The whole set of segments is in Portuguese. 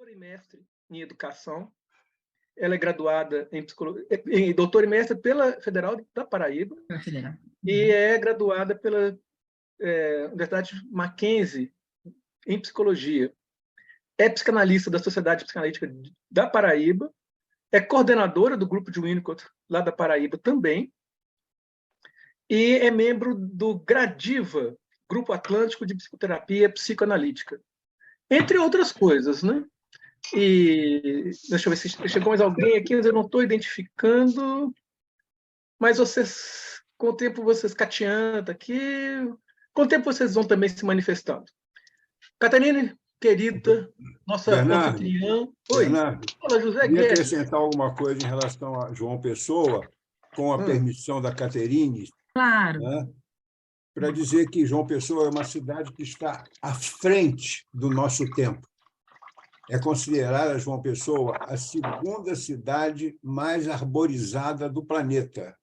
doutora e mestre em educação. Ela é graduada em psicologia, doutora e mestre pela Federal da Paraíba, e é graduada pela Universidade Mackenzie em psicologia. É psicanalista da Sociedade Psicanalítica da Paraíba, é coordenadora do grupo de Winnicott lá da Paraíba também, e é membro do Gradiva, Grupo Atlântico de Psicoterapia Psicoanalítica, entre outras coisas, né? E deixa eu ver se chegou mais alguém aqui, mas eu não estou identificando. Mas vocês, com o tempo, vocês cateando aqui, com o tempo vocês vão também se manifestando. Catarina, querida, nossa anfitriã. Oi. Bernardo, Fala, José queria Guedes. acrescentar alguma coisa em relação a João Pessoa, com a permissão da Caterine. Claro. Né? Para dizer que João Pessoa é uma cidade que está à frente do nosso tempo. É considerada, João Pessoa, a segunda cidade mais arborizada do planeta,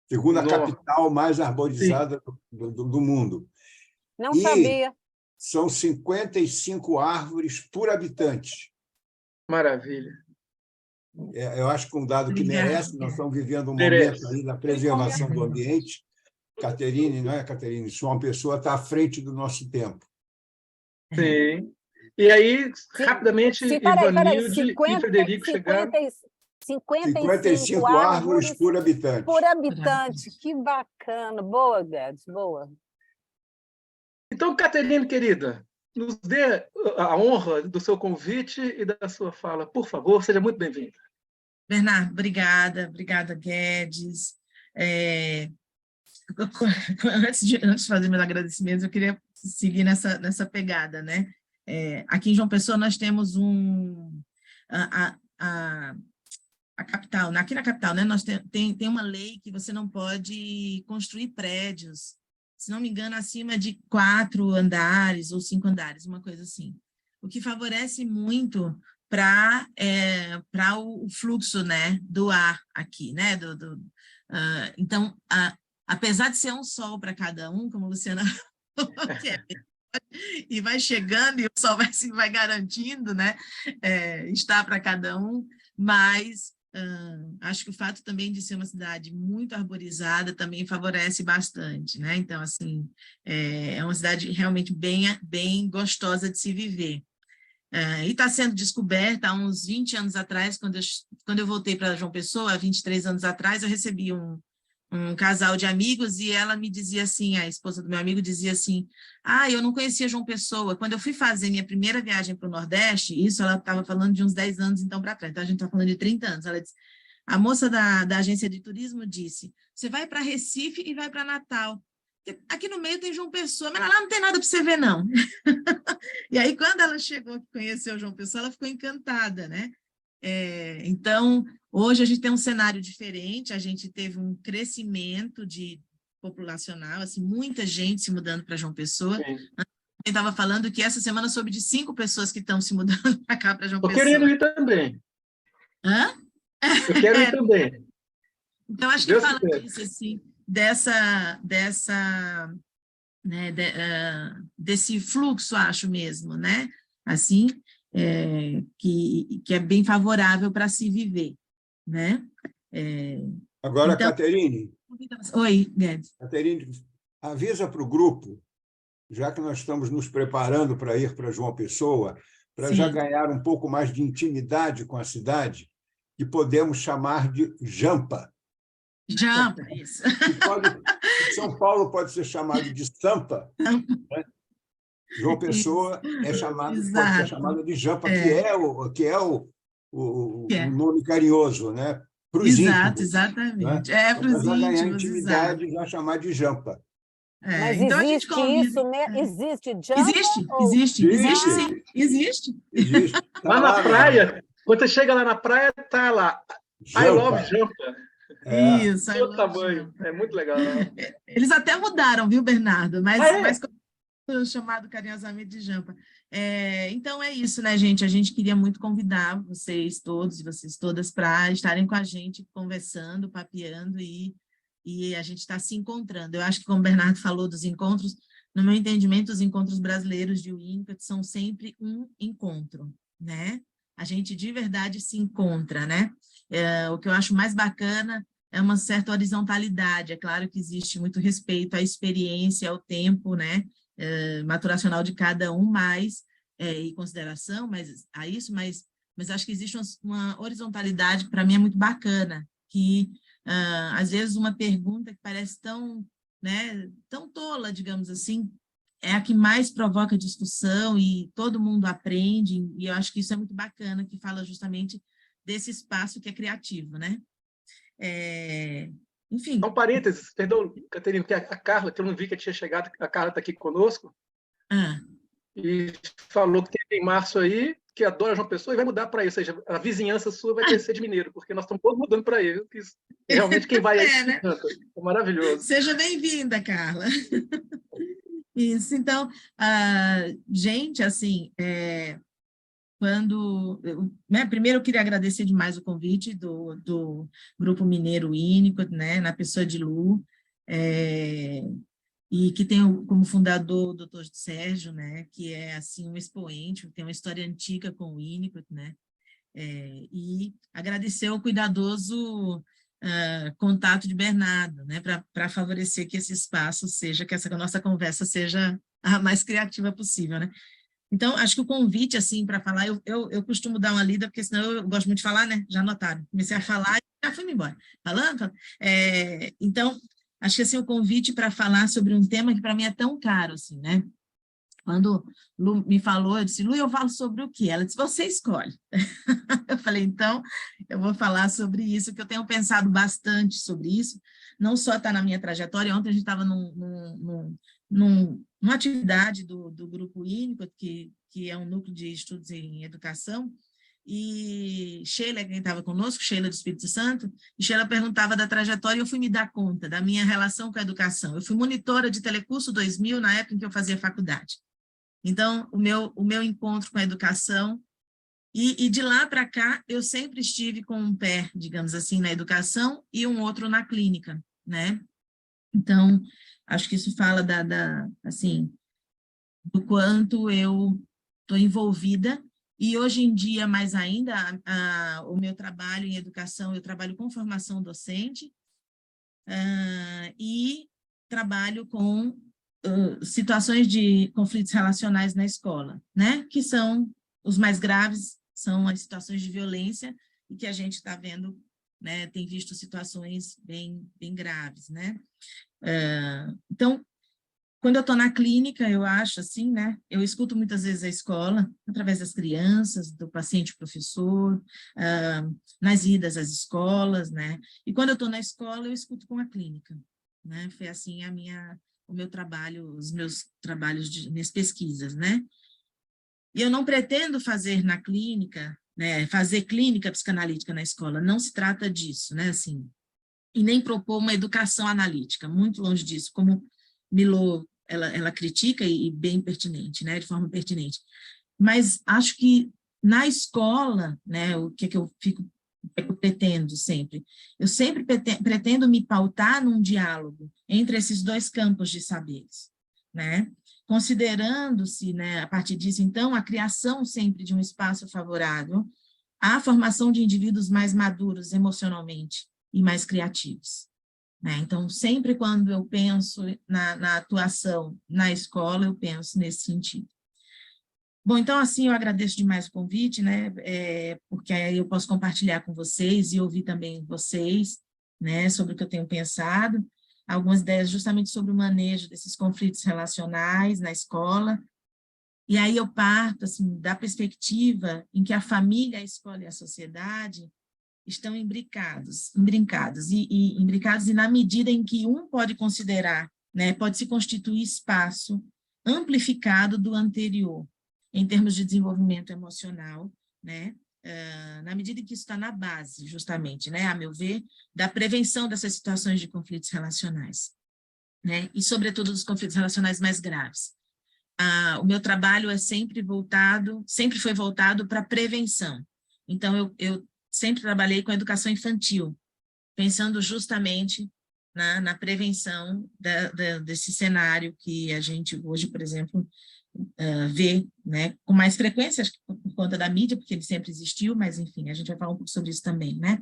segunda capital mais arborizada do mundo. Não sabia. São 55 árvores por habitante. Maravilha. Eu acho que um dado que merece, nós estamos vivendo um momento aí da preservação do ambiente. Caterine, não é, Caterine? João Pessoa está à frente do nosso tempo. Sim. E aí, rapidamente, Ivanilde e Frederico chegaram. 55 árvores por habitante. Por habitante, que bacana. Boa, Guedes, boa. Então, Caterine, querida, nos dê a honra do seu convite e da sua fala. Por favor, seja muito bem-vinda. Bernardo, obrigada. Obrigada, Guedes. Antes de fazer meus agradecimentos, eu queria seguir nessa pegada, né? Aqui em João Pessoa, nós temos a capital, aqui na capital, né, nós tem uma lei que você não pode construir prédios, se não me engano, acima de 4 andares ou 5 andares, uma coisa assim. O que favorece muito para o fluxo, né, do ar aqui, né? Então, apesar de ser um sol para cada um, como a Luciana e vai chegando e o sol vai garantindo, né, estar para cada um, mas acho que o fato também de ser uma cidade muito arborizada também favorece bastante, né? Então, assim, é uma cidade realmente bem gostosa de se viver. E está sendo descoberta há uns 20 anos atrás, quando eu voltei para João Pessoa, há 23 anos atrás, eu recebi um casal de amigos e ela me dizia assim, a esposa do meu amigo dizia assim, eu não conhecia João Pessoa. Quando eu fui fazer minha primeira viagem para o Nordeste, isso ela estava falando de uns 10 anos então para trás, então a gente está falando de 30 anos. Ela disse, a moça da agência de turismo disse, você vai para Recife e vai para Natal. Aqui no meio tem João Pessoa, mas lá não tem nada para você ver, não. E aí, quando ela chegou e conheceu João Pessoa, ela ficou encantada, né? Então, hoje a gente tem um cenário diferente, a gente teve um crescimento populacional, assim, muita gente se mudando para João Pessoa. Eu estava falando que essa semana eu soube de 5 pessoas que estão se mudando para cá, para João Pessoa. Eu quero ir também. Hã? Eu quero ir também. Então, acho que fala disso, assim, né, desse fluxo, acho mesmo, né? Assim, que é bem favorável para se viver, né? Agora, então, Caterine. Oi, Guedes. Caterine, avisa para o grupo, já que nós estamos nos preparando para ir para João Pessoa, para já ganhar um pouco mais de intimidade com a cidade, que podemos chamar de Jampa. Jampa, isso. São Paulo pode ser chamado de Sampa, né? João Pessoa pode ser chamada de Jampa, que é o nome carinhoso, né? Para os íntimos. Exatamente. Né? Para os íntimos, ganhar intimidade e já chamar de Jampa. Mas então existe isso, né? Existe Jampa? Existe sim. Existe. Lá na praia, quando você chega lá na praia, tá lá. Jampa. I love Jampa. Isso, todo tamanho. É muito legal. Eles até mudaram, viu, Bernardo? Mas chamado carinhosamente de Jampa. Então é isso, né, gente? A gente queria muito convidar vocês todos e vocês todas para estarem com a gente conversando, papeando e a gente está se encontrando. Eu acho que, como o Bernardo falou dos encontros, no meu entendimento, os encontros brasileiros de Winnicott são sempre um encontro, né? a gente de verdade se encontra, né? O que eu acho mais bacana é uma certa horizontalidade. É claro que existe muito respeito à experiência, ao tempo, né? Maturacional de cada um, e consideração a isso, mas acho que existe uma horizontalidade que para mim é muito bacana, que às vezes uma pergunta que parece tão, né, tão tola, digamos assim, é a que mais provoca discussão e todo mundo aprende, e eu acho que isso é muito bacana, que fala justamente desse espaço que é criativo, né? Enfim. Um parênteses, perdão, Caterina, que a Carla, que eu não vi que tinha chegado, a Carla está aqui conosco, e falou que tem em março aí, que adora João Pessoa e vai mudar para aí, ou seja, a vizinhança sua vai crescer de mineiro, porque nós estamos todos mudando para aí. Realmente quem vai aí né? É maravilhoso. Seja bem-vinda, Carla. Isso, então, gente, assim, primeiro eu queria agradecer demais o convite do Grupo Mineiro Winnicott, né, na pessoa de Lu, e que tem como fundador o Dr. Sérgio, né, que é, assim, um expoente, tem uma história antiga com o Winnicott, né, e agradecer ao cuidadoso contato de Bernardo, né, para favorecer que esse espaço seja, que essa nossa conversa seja a mais criativa possível, né. Então, acho que o convite, assim, para falar, eu costumo dar uma lida, porque senão eu gosto muito de falar, né, já notaram, comecei a falar e já fui embora, falando. Então, acho que, assim, o convite para falar sobre um tema que para mim é tão caro, assim, né, quando Lu me falou, eu disse, Lu, eu falo sobre o quê? Ela disse, você escolhe. Eu falei, então, eu vou falar sobre isso, que eu tenho pensado bastante sobre isso, não só está na minha trajetória, ontem a gente estava numa atividade do Grupo Winnicott, que é um núcleo de estudos em educação, e Sheila, quem estava conosco, Sheila do Espírito Santo, e Sheila perguntava da trajetória, e eu fui me dar conta da minha relação com a educação. Eu fui monitora de Telecurso 2000, na época em que eu fazia faculdade. Então, o meu encontro com a educação, e de lá para cá, eu sempre estive com um pé, digamos assim, na educação e um outro na clínica, né? Então, acho que isso fala assim, do quanto eu estou envolvida, e hoje em dia, mais ainda, o meu trabalho em educação, eu trabalho com formação docente, e trabalho com situações de conflitos relacionais na escola, né? Que são os mais graves, são as situações de violência, e que a gente está vendo, né? Tem visto situações bem graves, né? Então, quando eu estou na clínica, eu acho assim, né? Eu escuto muitas vezes a escola, através das crianças, do paciente-professor, nas idas às escolas, né? E quando eu estou na escola, eu escuto com a clínica, né? Foi assim o meu trabalho, os meus trabalhos, minhas pesquisas, né? E eu não pretendo fazer na clínica, né? Fazer clínica psicanalítica na escola, não se trata disso, né? Assim, e nem propor uma educação analítica, muito longe disso, como Milô, ela critica, e bem pertinente, né, de forma pertinente. Mas acho que na escola, né, o que eu pretendo sempre? Eu sempre pretendo me pautar num diálogo entre esses dois campos de saberes, né? Considerando-se, né, a partir disso, então, a criação sempre de um espaço favorável à formação de indivíduos mais maduros emocionalmente e mais criativos, né? Então, sempre quando eu penso na atuação na escola, eu penso nesse sentido. Bom, então, assim, eu agradeço demais o convite, né, porque aí eu posso compartilhar com vocês e ouvir também vocês, né, sobre o que eu tenho pensado, algumas ideias justamente sobre o manejo desses conflitos relacionais na escola, e aí eu parto, assim, da perspectiva em que a família, a escola e a sociedade estão imbricados, e na medida em que um pode considerar, né, pode se constituir espaço amplificado do anterior, em termos de desenvolvimento emocional, né, na medida em que isso está na base, justamente, né, a meu ver, da prevenção dessas situações de conflitos relacionais, né, e, sobretudo, dos conflitos relacionais mais graves. O meu trabalho sempre foi voltado para a prevenção. Então, eu sempre trabalhei com educação infantil, pensando justamente na prevenção desse cenário que a gente hoje, por exemplo, vê, né, com mais frequência, acho que por conta da mídia, porque ele sempre existiu, mas, enfim, a gente vai falar um pouco sobre isso também, né?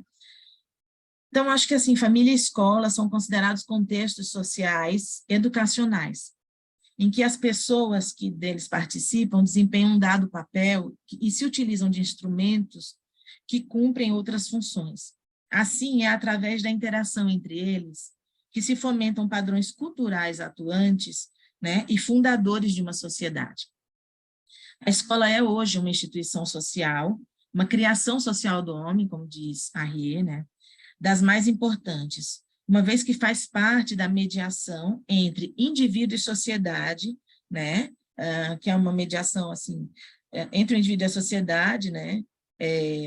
Então, acho que, assim, família e escola são considerados contextos sociais, educacionais, em que as pessoas que deles participam desempenham um dado papel e se utilizam de instrumentos que cumprem outras funções. Assim, é através da interação entre eles que se fomentam padrões culturais atuantes, né, e fundadores de uma sociedade. A escola é hoje uma instituição social, uma criação social do homem, como diz Arrier, né, das mais importantes, uma vez que faz parte da mediação entre indivíduo e sociedade, né, que é uma mediação assim, entre o indivíduo e a sociedade, né,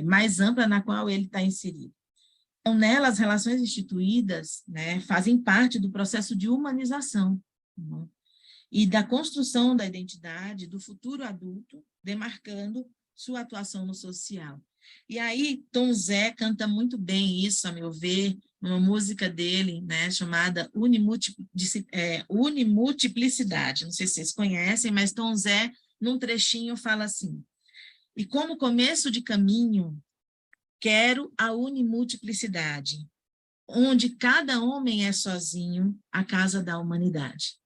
mais ampla na qual ele está inserido. Então, nela, as relações instituídas, né, fazem parte do processo de humanização, né, e da construção da identidade do futuro adulto, demarcando sua atuação no social. E aí, Tom Zé canta muito bem isso, a meu ver, numa música dele, né, chamada Unimultiplicidade. Não sei se vocês conhecem, mas Tom Zé, num trechinho, fala assim: e como começo de caminho, quero a unimultiplicidade, onde cada homem é sozinho a casa da humanidade.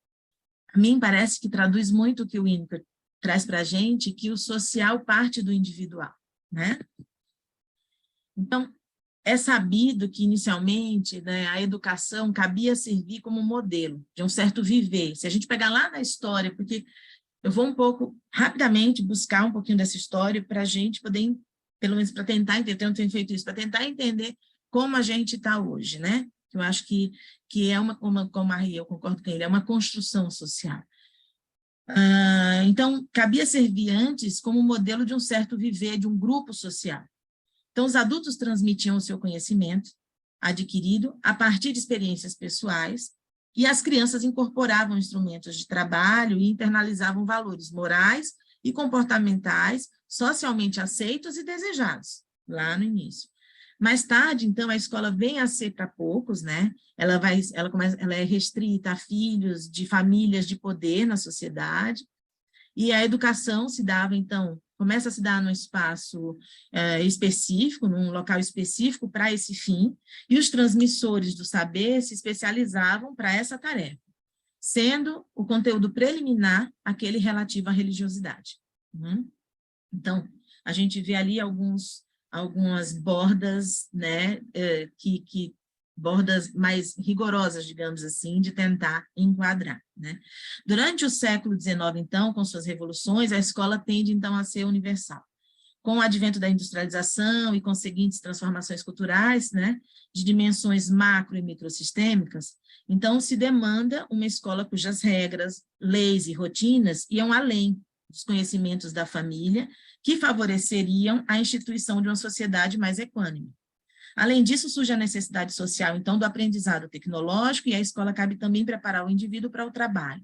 A mim parece que traduz muito o que o Winnicott traz para a gente, que o social parte do individual, né? Então, é sabido que, inicialmente, né, a educação cabia servir como modelo de um certo viver. Se a gente pegar lá na história, porque eu vou um pouco, rapidamente, buscar um pouquinho dessa história para a gente poder, pelo menos para tentar entender, eu não tenho feito isso, para tentar entender como a gente está hoje, né? Eu acho que é como a Ria, eu concordo com ele, é uma construção social. Então, cabia servir antes como modelo de um certo viver, de um grupo social. Então, os adultos transmitiam o seu conhecimento adquirido a partir de experiências pessoais e as crianças incorporavam instrumentos de trabalho e internalizavam valores morais e comportamentais socialmente aceitos e desejados, lá no início. Mais tarde, então, a escola vem a ser para poucos, né? Ela é restrita a filhos de famílias de poder na sociedade, e a educação se dava, então, começa a se dar num espaço específico, num local específico para esse fim, e os transmissores do saber se especializavam para essa tarefa, sendo o conteúdo preliminar aquele relativo à religiosidade. Então, a gente vê ali algumas bordas, né, bordas mais rigorosas, digamos assim, de tentar enquadrar, né? Durante o século XIX, então, com suas revoluções, a escola tende, então, a ser universal. Com o advento da industrialização e conseguintes transformações culturais, né, de dimensões macro e microsistêmicas, então se demanda uma escola cujas regras, leis e rotinas iam além dos conhecimentos da família, que favoreceriam a instituição de uma sociedade mais equânime. Além disso, surge a necessidade social, então, do aprendizado tecnológico, e a escola cabe também preparar o indivíduo para o trabalho.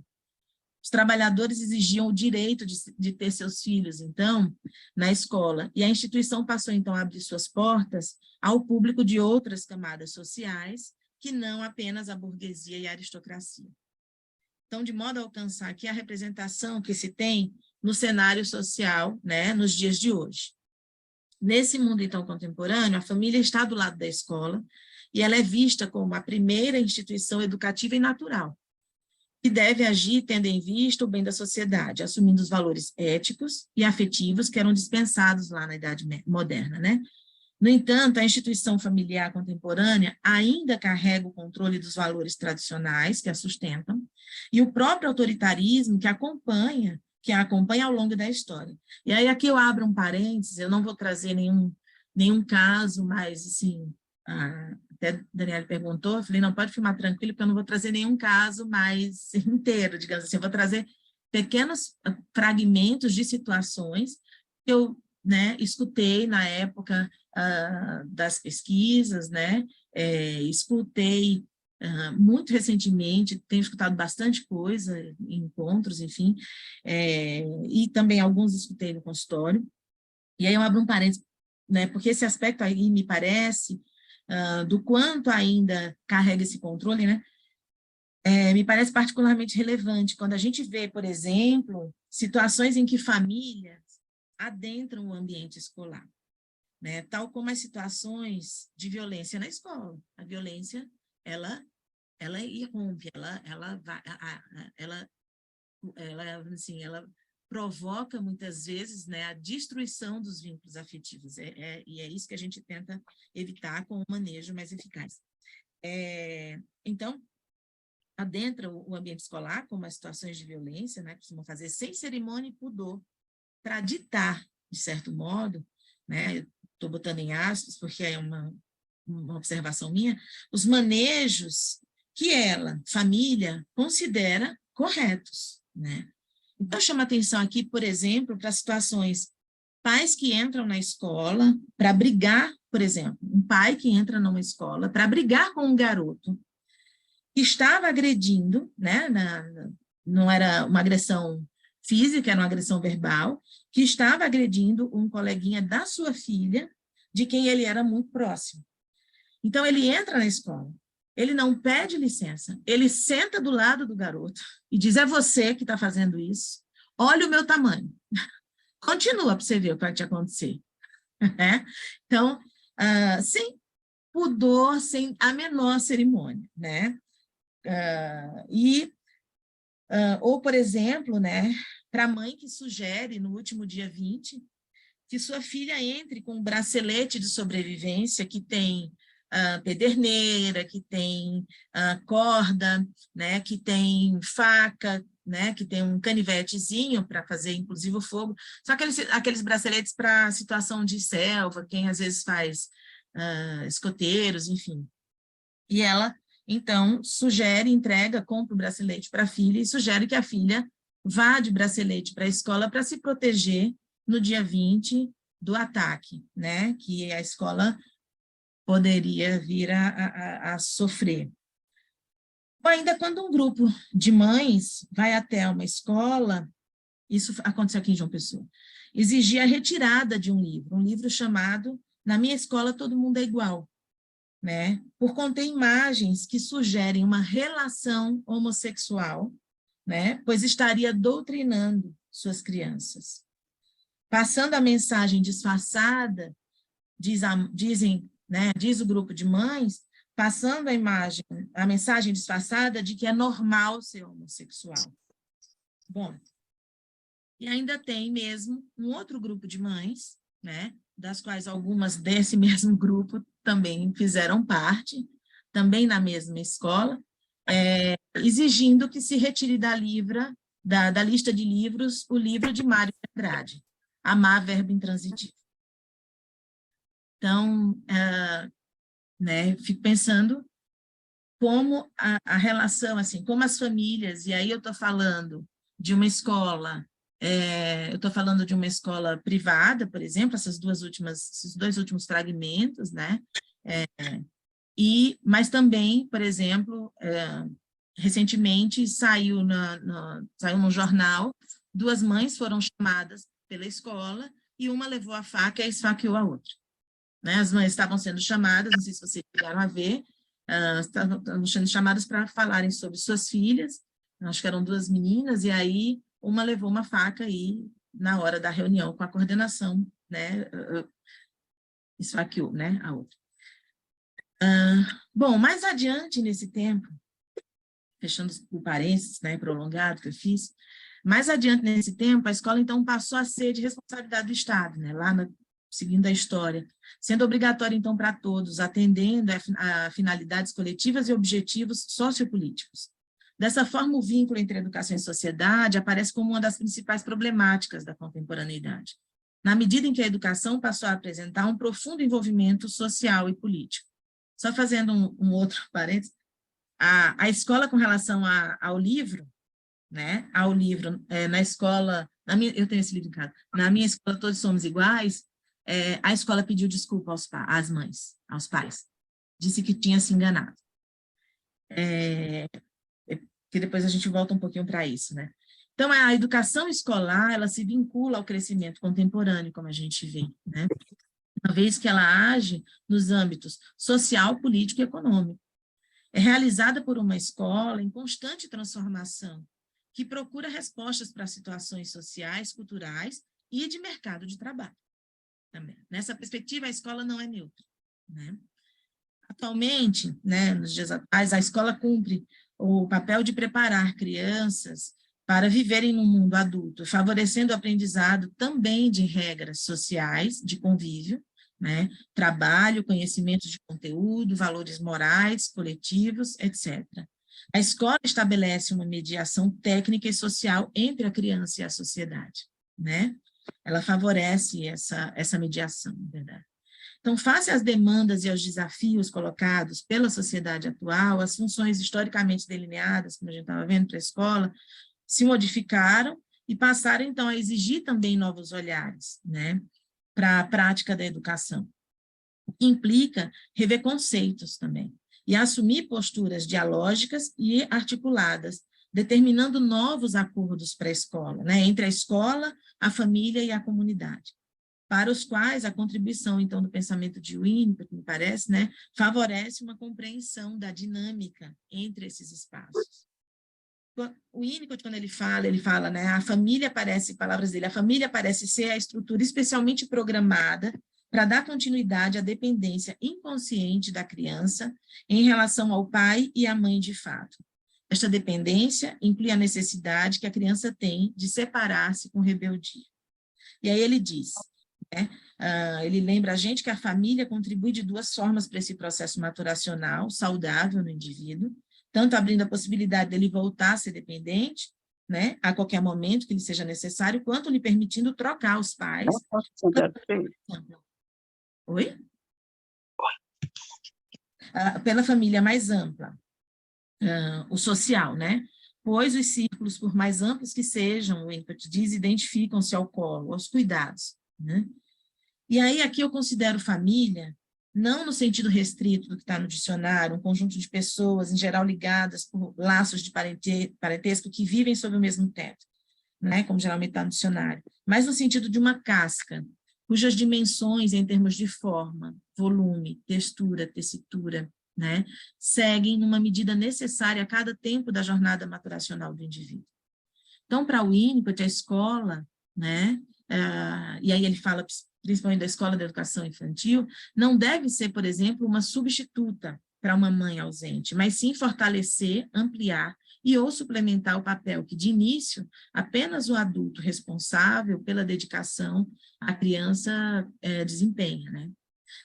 Os trabalhadores exigiam o direito de ter seus filhos, então, na escola, e a instituição passou, então, a abrir suas portas ao público de outras camadas sociais, que não apenas a burguesia e a aristocracia. Então, de modo a alcançar aqui a representação que se tem no cenário social, né, nos dias de hoje. Nesse mundo, então, contemporâneo, a família está do lado da escola e ela é vista como a primeira instituição educativa e natural, que deve agir tendo em vista o bem da sociedade, assumindo os valores éticos e afetivos que eram dispensados lá na Idade Moderna, né? No entanto, a instituição familiar contemporânea ainda carrega o controle dos valores tradicionais que a sustentam e o próprio autoritarismo que a acompanha ao longo da história. E aí aqui eu abro um parênteses, eu não vou trazer nenhum caso, mas assim, até Daniela perguntou, eu falei, não, pode filmar tranquilo, porque eu não vou trazer nenhum caso mais inteiro, digamos assim, eu vou trazer pequenos fragmentos de situações que eu, né, escutei na época das pesquisas, né, escutei muito recentemente, tenho escutado bastante coisa em encontros, enfim, e também alguns escutei no consultório, e aí eu abro um parênteses, né, porque esse aspecto aí me parece do quanto ainda carrega esse controle, né, me parece particularmente relevante quando a gente vê, por exemplo, situações em que famílias adentram o ambiente escolar, né? Tal como as situações de violência na escola. A violência, ela irrompe, ela provoca muitas vezes, né, a destruição dos vínculos afetivos, e é isso que a gente tenta evitar com um manejo mais eficaz. Então, adentra o ambiente escolar, como as situações de violência, né, costumam fazer sem cerimônia e pudor, para ditar, de certo modo, né, estou botando em aspas, porque é uma observação minha, os manejos que ela, família, considera corretos, né? Então, chama atenção aqui, por exemplo, para situações, pais que entram na escola para brigar, por exemplo, um pai que entra numa escola para brigar com um garoto que estava agredindo, né, não era uma agressão física, era uma agressão verbal, que estava agredindo um coleguinha da sua filha, de quem ele era muito próximo. Então, ele entra na escola, ele não pede licença, ele senta do lado do garoto e diz, é você que está fazendo isso, olha o meu tamanho. Continua para você ver o que vai te acontecer. Então, sem pudor, sem a menor cerimônia, né? Ou, por exemplo, né, para a mãe que sugere, no último dia 20, que sua filha entre com um bracelete de sobrevivência que tem pederneira, que tem corda, né, que tem faca, né, que tem um canivetezinho para fazer, inclusive, o fogo. Só aqueles braceletes para situação de selva, quem às vezes faz escoteiros, enfim. E ela, então, sugere, entrega, compra o bracelete para a filha e sugere que a filha vá de bracelete para a escola para se proteger no dia 20 do ataque, né, que a escola poderia vir a sofrer. Ou ainda quando um grupo de mães vai até uma escola, isso aconteceu aqui em João Pessoa, exigir a retirada de um livro chamado Na Minha Escola Todo Mundo é Igual, né? Por conter imagens que sugerem uma relação homossexual, né? Pois estaria doutrinando suas crianças. Passando a mensagem disfarçada, dizem, né, diz o grupo de mães, passando a mensagem disfarçada de que é normal ser homossexual. Bom, e ainda tem mesmo um outro grupo de mães, né, das quais algumas desse mesmo grupo também fizeram parte, também na mesma escola, exigindo que se retire da lista de livros o livro de Mário Andrade, Amar, Verbo Intransitivo. Então, né, fico pensando como a relação, assim, como as famílias, e aí eu estou falando de uma escola, eu estou falando de uma escola privada, por exemplo, esses dois últimos fragmentos, né, mas também, por exemplo, recentemente saiu no jornal, 2 mães foram chamadas pela escola e uma levou a faca e esfaqueou a outra. Né? As mães estavam sendo chamadas, não sei se vocês chegaram a ver, estavam sendo chamadas para falarem sobre suas filhas, acho que eram 2 meninas, e aí uma levou uma faca e, na hora da reunião com a coordenação, né, esfaqueou, né, a outra. Bom, mais adiante nesse tempo, fechando o parênteses, né, prolongado que eu fiz, mais adiante nesse tempo, a escola, então, passou a ser de responsabilidade do Estado, né, seguindo a história, sendo obrigatória, então, para todos, atendendo a finalidades coletivas e objetivos sociopolíticos. Dessa forma, o vínculo entre educação e sociedade aparece como uma das principais problemáticas da contemporaneidade, na medida em que a educação passou a apresentar um profundo envolvimento social e político. Só fazendo um outro parênteses, a escola com relação ao livro, né, ao livro, na escola, eu tenho esse livro em casa, na minha escola Todos Somos Iguais, a escola pediu desculpa às mães, aos pais, disse que tinha se enganado. Que depois a gente volta um pouquinho para isso, né? Então, a educação escolar, ela se vincula ao crescimento contemporâneo, como a gente vê, né? Uma vez que ela age nos âmbitos social, político e econômico. é realizada por uma escola em constante transformação, que procura respostas para situações sociais, culturais e de mercado de trabalho também. Nessa perspectiva, a escola não é neutra, né? Atualmente, né, nos dias atuais, a escola cumpre o papel de preparar crianças para viverem no mundo adulto, favorecendo o aprendizado também de regras sociais, de convívio, né, trabalho, conhecimentos de conteúdo, valores morais, coletivos, etc. A escola estabelece uma mediação técnica e social entre a criança e a sociedade, né? Ela favorece essa mediação, na verdade. Então, face às demandas e aos desafios colocados pela sociedade atual, as funções historicamente delineadas, como a gente estava vendo para a escola, se modificaram e passaram, então, a exigir também novos olhares, né, para a prática da educação, o que implica rever conceitos também, e assumir posturas dialógicas e articuladas, determinando novos acordos para a escola, né, entre a escola, a família e a comunidade, para os quais a contribuição, então, do pensamento de Winnicott, me parece, né, favorece uma compreensão da dinâmica entre esses espaços. O Winnicott, quando ele fala, né, a família parece, palavras dele, a família parece ser a estrutura especialmente programada para dar continuidade à dependência inconsciente da criança em relação ao pai e à mãe de fato. Esta dependência inclui a necessidade que a criança tem de separar-se com rebeldia. E aí ele diz, né, ele lembra a gente que a família contribui de duas formas para esse processo maturacional saudável no indivíduo, tanto abrindo a possibilidade dele voltar a ser dependente, né, a qualquer momento que lhe seja necessário, quanto lhe permitindo trocar os pais. Oi? Pela família mais ampla, o social, né? Pois os círculos, por mais amplos que sejam, o Winnicott diz, identificam-se ao colo, aos cuidados, né? E aí aqui eu considero família, não no sentido restrito do que está no dicionário, um conjunto de pessoas, em geral ligadas por laços de parentesco que vivem sob o mesmo teto, né? Como geralmente está no dicionário, mas no sentido de uma casca, cujas dimensões em termos de forma, volume, textura, tessitura, né, seguem numa medida necessária a cada tempo da jornada maturacional do indivíduo. Então, para o Winnicott, a escola, né, e aí ele fala principalmente da escola de educação infantil, não deve ser, por exemplo, uma substituta para uma mãe ausente, mas sim fortalecer, ampliar e ou suplementar o papel que, de início, apenas o adulto responsável pela dedicação à criança desempenha, né?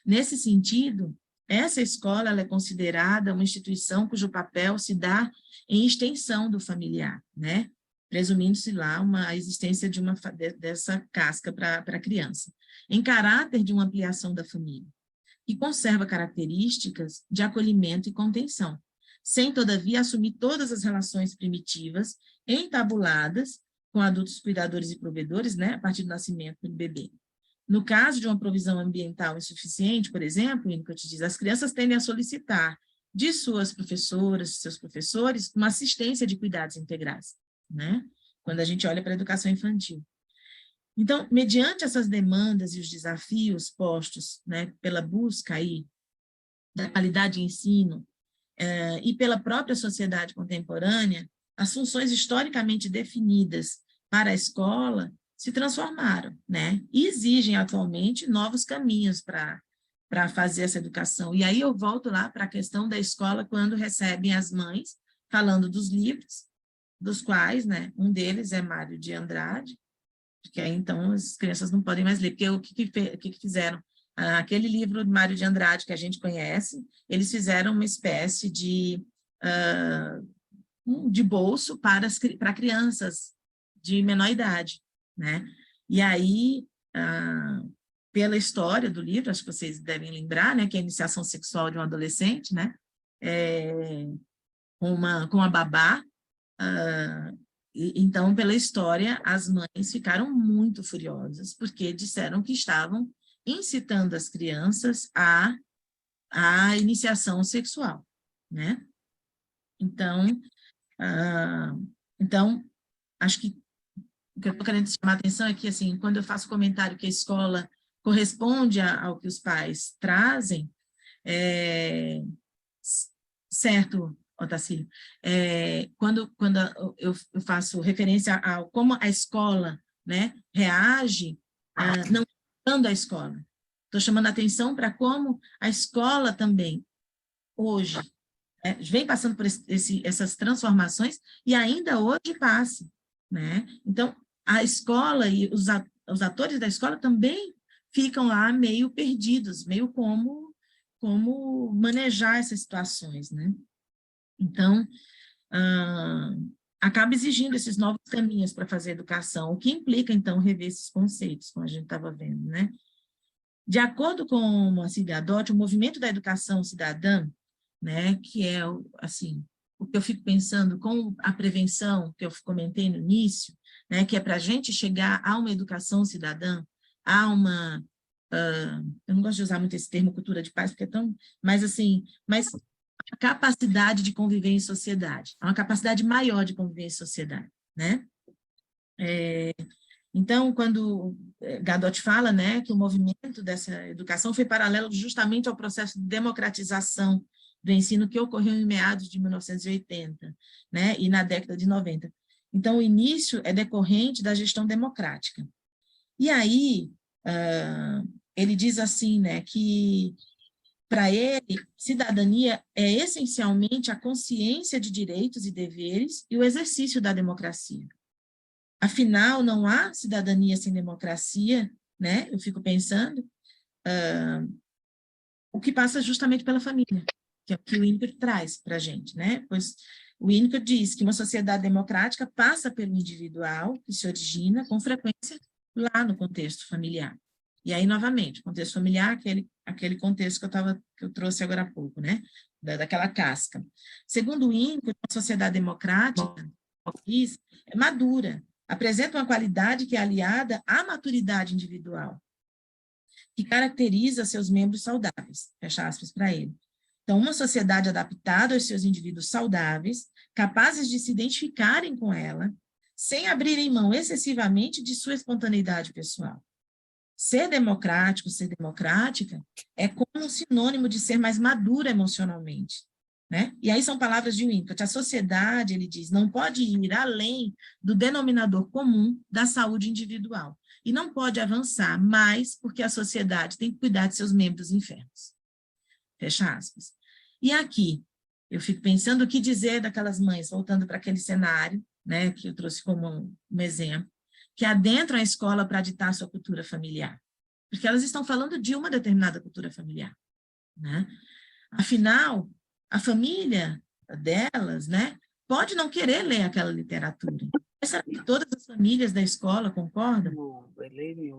Nesse sentido, essa escola ela é considerada uma instituição cujo papel se dá em extensão do familiar, né? Presumindo-se lá a existência dessa casca para a criança, em caráter de uma ampliação da família, que conserva características de acolhimento e contenção, sem, todavia, assumir todas as relações primitivas entabuladas com adultos cuidadores e provedores, né, a partir do nascimento do bebê. No caso de uma provisão ambiental insuficiente, por exemplo, Winnicott diz, as crianças tendem a solicitar de suas professoras, seus professores, uma assistência de cuidados integrais, né, quando a gente olha para a educação infantil. Então, mediante essas demandas e os desafios postos, né, pela busca aí da qualidade de ensino e pela própria sociedade contemporânea, as funções historicamente definidas para a escola se transformaram, né, e exigem atualmente novos caminhos para fazer essa educação. E aí eu volto lá para a questão da escola quando recebem as mães, falando dos livros, dos quais, né, um deles é Mário de Andrade, porque aí então as crianças não podem mais ler, porque o que fizeram? Aquele livro de Mário de Andrade que a gente conhece, eles fizeram uma espécie de bolso para crianças de menor idade, né? E aí, pela história do livro, acho que vocês devem lembrar, né, que é a iniciação sexual de um adolescente, né, com a babá. Então, pela história, as mães ficaram muito furiosas, porque disseram que estavam incitando as crianças à iniciação sexual, né? Então, acho que o que eu estou querendo chamar a atenção é que, assim, quando eu faço comentário que a escola corresponde ao que os pais trazem, Certo, Otacílio. Quando eu faço referência a como a escola, né, reage, não dando a escola. Estou chamando a atenção para como a escola também, hoje, vem passando por essas transformações e ainda hoje passa, né? Então, a escola e os atores da escola também ficam lá meio perdidos, meio como manejar essas situações, né? Então, acaba exigindo esses novos caminhos para fazer educação, o que implica, então, rever esses conceitos, como a gente estava vendo, né? De acordo com Moacir Gadotti, o movimento da educação cidadã, né, que é, assim, o que eu fico pensando com a prevenção, que eu comentei no início, né, que é para a gente chegar a uma educação cidadã, a uma... eu não gosto de usar muito esse termo cultura de paz, porque é tão... Mas, assim, a capacidade de conviver em sociedade, uma capacidade maior de conviver em sociedade, né? Então, quando Gadotti fala, né, que o movimento dessa educação foi paralelo justamente ao processo de democratização do ensino que ocorreu em meados de 1980, né, e na década de 90. Então, o início é decorrente da gestão democrática. E aí, ele diz assim, né, que, para ele, cidadania é essencialmente a consciência de direitos e deveres e o exercício da democracia. Afinal, não há cidadania sem democracia, né? Eu fico pensando, o que passa justamente pela família, que é o que o Winnicott traz para a gente, né? Pois o Winnicott diz que uma sociedade democrática passa pelo individual, que se origina com frequência lá no contexto familiar. E aí, novamente, contexto familiar, aquele contexto que eu trouxe agora há pouco, né? Daquela casca. Segundo o Winnicott, a sociedade democrática é madura, apresenta uma qualidade que é aliada à maturidade individual, que caracteriza seus membros saudáveis, fecha aspas para ele. Então, uma sociedade adaptada aos seus indivíduos saudáveis, capazes de se identificarem com ela, sem abrirem mão excessivamente de sua espontaneidade pessoal. Ser democrático, ser democrática, é como um sinônimo de ser mais madura emocionalmente, né? E aí são palavras de Winnicott. A sociedade, ele diz, não pode ir além do denominador comum da saúde individual. E não pode avançar mais porque a sociedade tem que cuidar de seus membros enfermos. Fecha aspas. E aqui, eu fico pensando o que dizer daquelas mães, voltando para aquele cenário, né, que eu trouxe como um exemplo, que adentram a escola para ditar sua cultura familiar. Porque elas estão falando de uma determinada cultura familiar, né? Afinal, a família delas, né, pode não querer ler aquela literatura. Mas será que todas as famílias da escola concordam?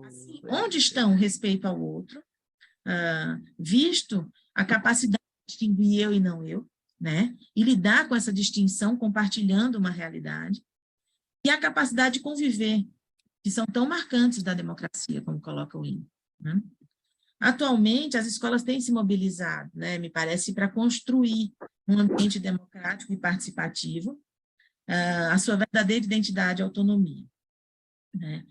Assim, onde estão o respeito ao outro, visto a capacidade de distinguir eu e não eu, né, e lidar com essa distinção compartilhando uma realidade, e a capacidade de conviver, que são tão marcantes da democracia, como coloca o Winnicott, né? Atualmente, as escolas têm se mobilizado, né, me parece, para construir um ambiente democrático e participativo, a sua verdadeira identidade e autonomia, né?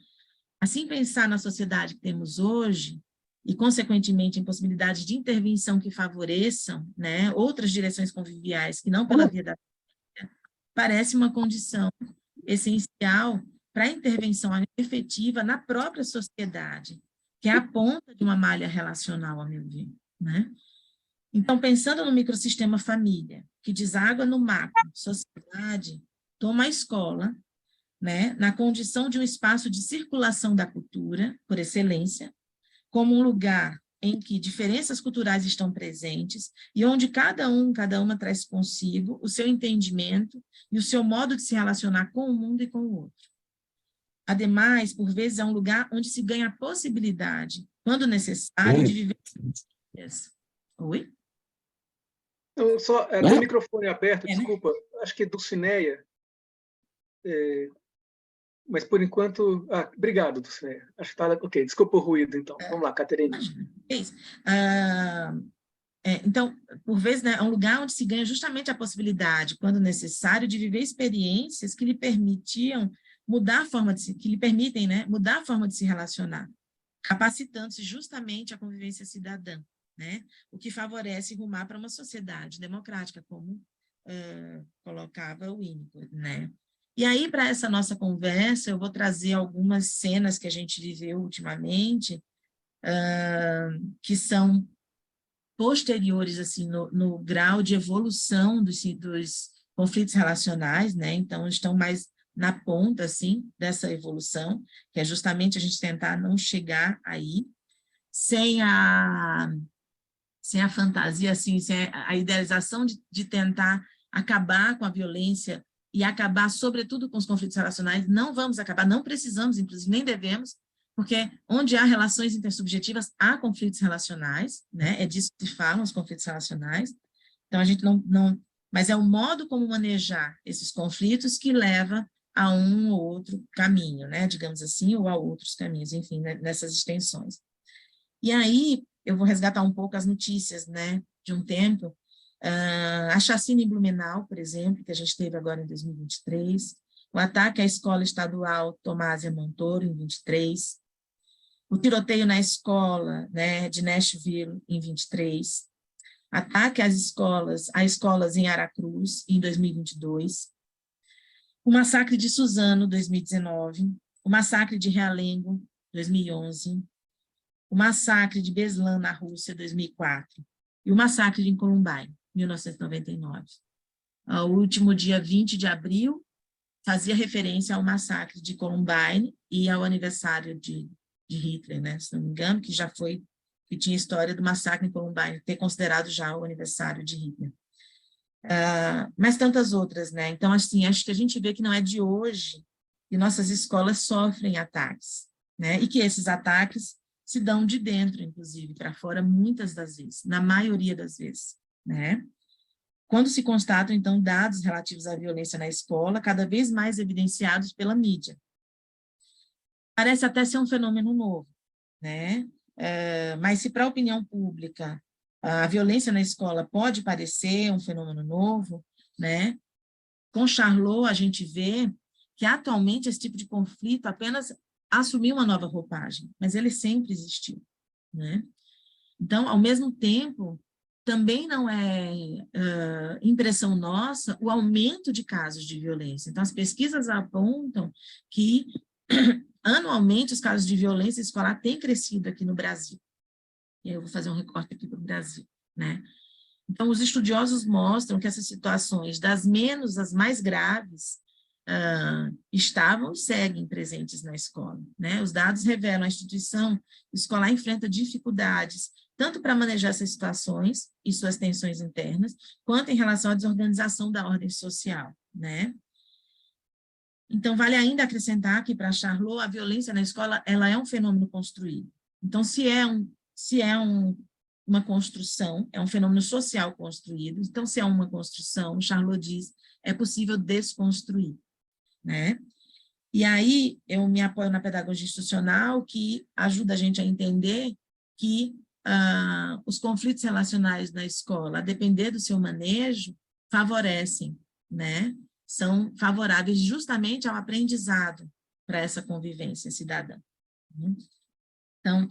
Assim, pensar na sociedade que temos hoje, e, consequentemente, em possibilidades de intervenção que favoreçam, né, outras direções conviviais, que não pela via da vida, parece uma condição essencial para a intervenção efetiva na própria sociedade, que é a ponta de uma malha relacional, a meu ver, né? Então, pensando no microsistema família, que deságua no macro, sociedade, toma a escola, né, na condição de um espaço de circulação da cultura, por excelência, como um lugar em que diferenças culturais estão presentes e onde cada uma traz consigo o seu entendimento e o seu modo de se relacionar com o mundo e com o outro. Ademais, por vezes, é um lugar onde se ganha a possibilidade, quando necessário, de viver... Oi? Não, só, tem o microfone aberto, desculpa, né? Acho que é Dulcineia. Mas, por enquanto... obrigado, Dulcineia. Acho que está... Ok, desculpa o ruído, então. Vamos lá, Caterina. Então, por vezes, né, é um lugar onde se ganha justamente a possibilidade, quando necessário, de viver experiências que lhe permitiam mudar a forma de se, que lhe permitem, né, mudar a forma de se relacionar, capacitando-se justamente a convivência cidadã, né? O que favorece rumar para uma sociedade democrática, como colocava o Winnicott, né? E aí, para essa nossa conversa, eu vou trazer algumas cenas que a gente viveu ultimamente, que são posteriores, assim, no grau de evolução dos conflitos relacionais, né? Então, estão mais na ponta, assim, dessa evolução, que é justamente a gente tentar não chegar aí, sem a fantasia, assim, sem a idealização de tentar acabar com a violência e acabar, sobretudo, com os conflitos relacionais. Não vamos acabar, não precisamos, inclusive, nem devemos, porque onde há relações intersubjetivas, há conflitos relacionais, né? É disso que falam os conflitos relacionais. Então, a gente não... Mas é o modo como manejar esses conflitos que leva a um ou outro caminho, né? Digamos assim, ou a outros caminhos, enfim, né? Nessas extensões. E aí, eu vou resgatar um pouco as notícias, né, de um tempo. A chacina em Blumenau, por exemplo, que a gente teve agora em 2023, o ataque à escola estadual Tomásia Montoro, em 23, o tiroteio na escola, né, de Nashville, em 23, ataque às escolas em Aracruz, em 2022, o massacre de Suzano, 2019, o massacre de Realengo, 2011, o massacre de Beslan, na Rússia, 2004, e o massacre de Columbine, 1999. O último dia 20 de abril fazia referência ao massacre de Columbine e ao aniversário de Hitler, né, se não me engano, que tinha história do massacre em Columbine, ter considerado já o aniversário de Hitler. Mas tantas outras, né? Então, assim, acho que a gente vê que não é de hoje que nossas escolas sofrem ataques, né? E que esses ataques se dão de dentro, inclusive, para fora, muitas das vezes, na maioria das vezes, né? Quando se constatam, então, dados relativos à violência na escola, cada vez mais evidenciados pela mídia. Parece até ser um fenômeno novo, né? Mas se para a opinião pública a violência na escola pode parecer um fenômeno novo, né? Com Charlot, a gente vê que atualmente esse tipo de conflito apenas assumiu uma nova roupagem, mas ele sempre existiu, né? Então, ao mesmo tempo, também não é impressão nossa o aumento de casos de violência. Então, as pesquisas apontam que, anualmente, os casos de violência escolar têm crescido aqui no Brasil. E eu vou fazer um recorte aqui para o Brasil, né? Então, os estudiosos mostram que essas situações, das menos às mais graves, estavam e seguem presentes na escola, né? Os dados revelam que a instituição escolar enfrenta dificuldades, tanto para manejar essas situações e suas tensões internas, quanto em relação à desorganização da ordem social, né? Então, vale ainda acrescentar que, para Charlot, a violência na escola ela é um fenômeno construído. Então, se é uma construção, é um fenômeno social construído, então, se é uma construção, Charlot diz, é possível desconstruir, né? E aí, eu me apoio na pedagogia institucional, que ajuda a gente a entender que os conflitos relacionais na escola, a depender do seu manejo, favorecem, né? São favoráveis justamente ao aprendizado para essa convivência cidadã. Então,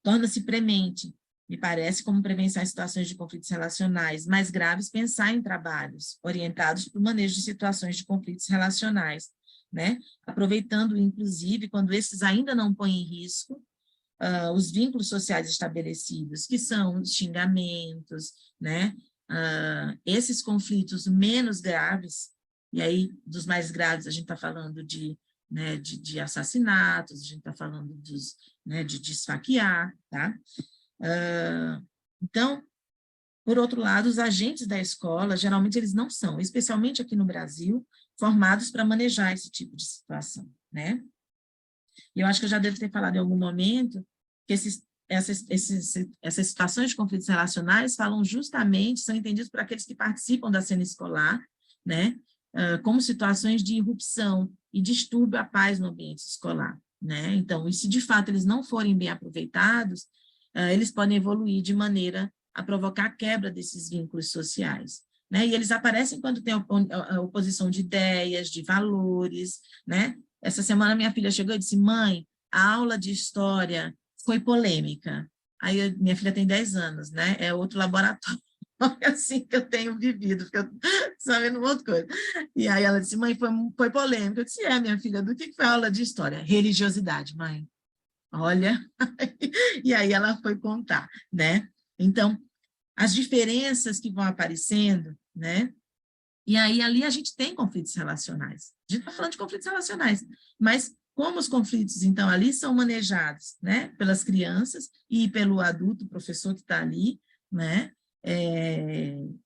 torna-se premente, me parece, como prevenção em situações de conflitos relacionais mais graves, pensar em trabalhos orientados para o manejo de situações de conflitos relacionais, né? Aproveitando, inclusive, quando esses ainda não põem em risco os vínculos sociais estabelecidos, que são os xingamentos, né? Esses conflitos menos graves, e aí, dos mais graves, a gente está falando de assassinatos, a gente está falando de esfaquear, tá? Então, por outro lado, os agentes da escola, geralmente, eles não são, especialmente aqui no Brasil, formados para manejar esse tipo de situação, né? E eu acho que eu já devo ter falado em algum momento que essas situações de conflitos relacionais são entendidos por aqueles que participam da cena escolar, né? Como situações de irrupção e distúrbio à paz no ambiente escolar, né? Então, e se de fato eles não forem bem aproveitados, eles podem evoluir de maneira a provocar a quebra desses vínculos sociais, né? E eles aparecem quando tem a oposição de ideias, de valores, né? Essa semana minha filha chegou e disse: mãe, a aula de história foi polêmica. Aí minha filha tem 10 anos, né? É outro laboratório. É assim que eu tenho vivido, porque eu sabendo outra coisa. E aí ela disse, mãe, foi polêmica. Eu disse, minha filha, do que foi a aula de história? Religiosidade, mãe. Olha. E aí ela foi contar, né? Então, as diferenças que vão aparecendo, né? E aí ali a gente tem conflitos relacionais. A gente está falando de conflitos relacionais, mas como os conflitos, então, ali são manejados, né, pelas crianças e pelo adulto, professor que está ali, né,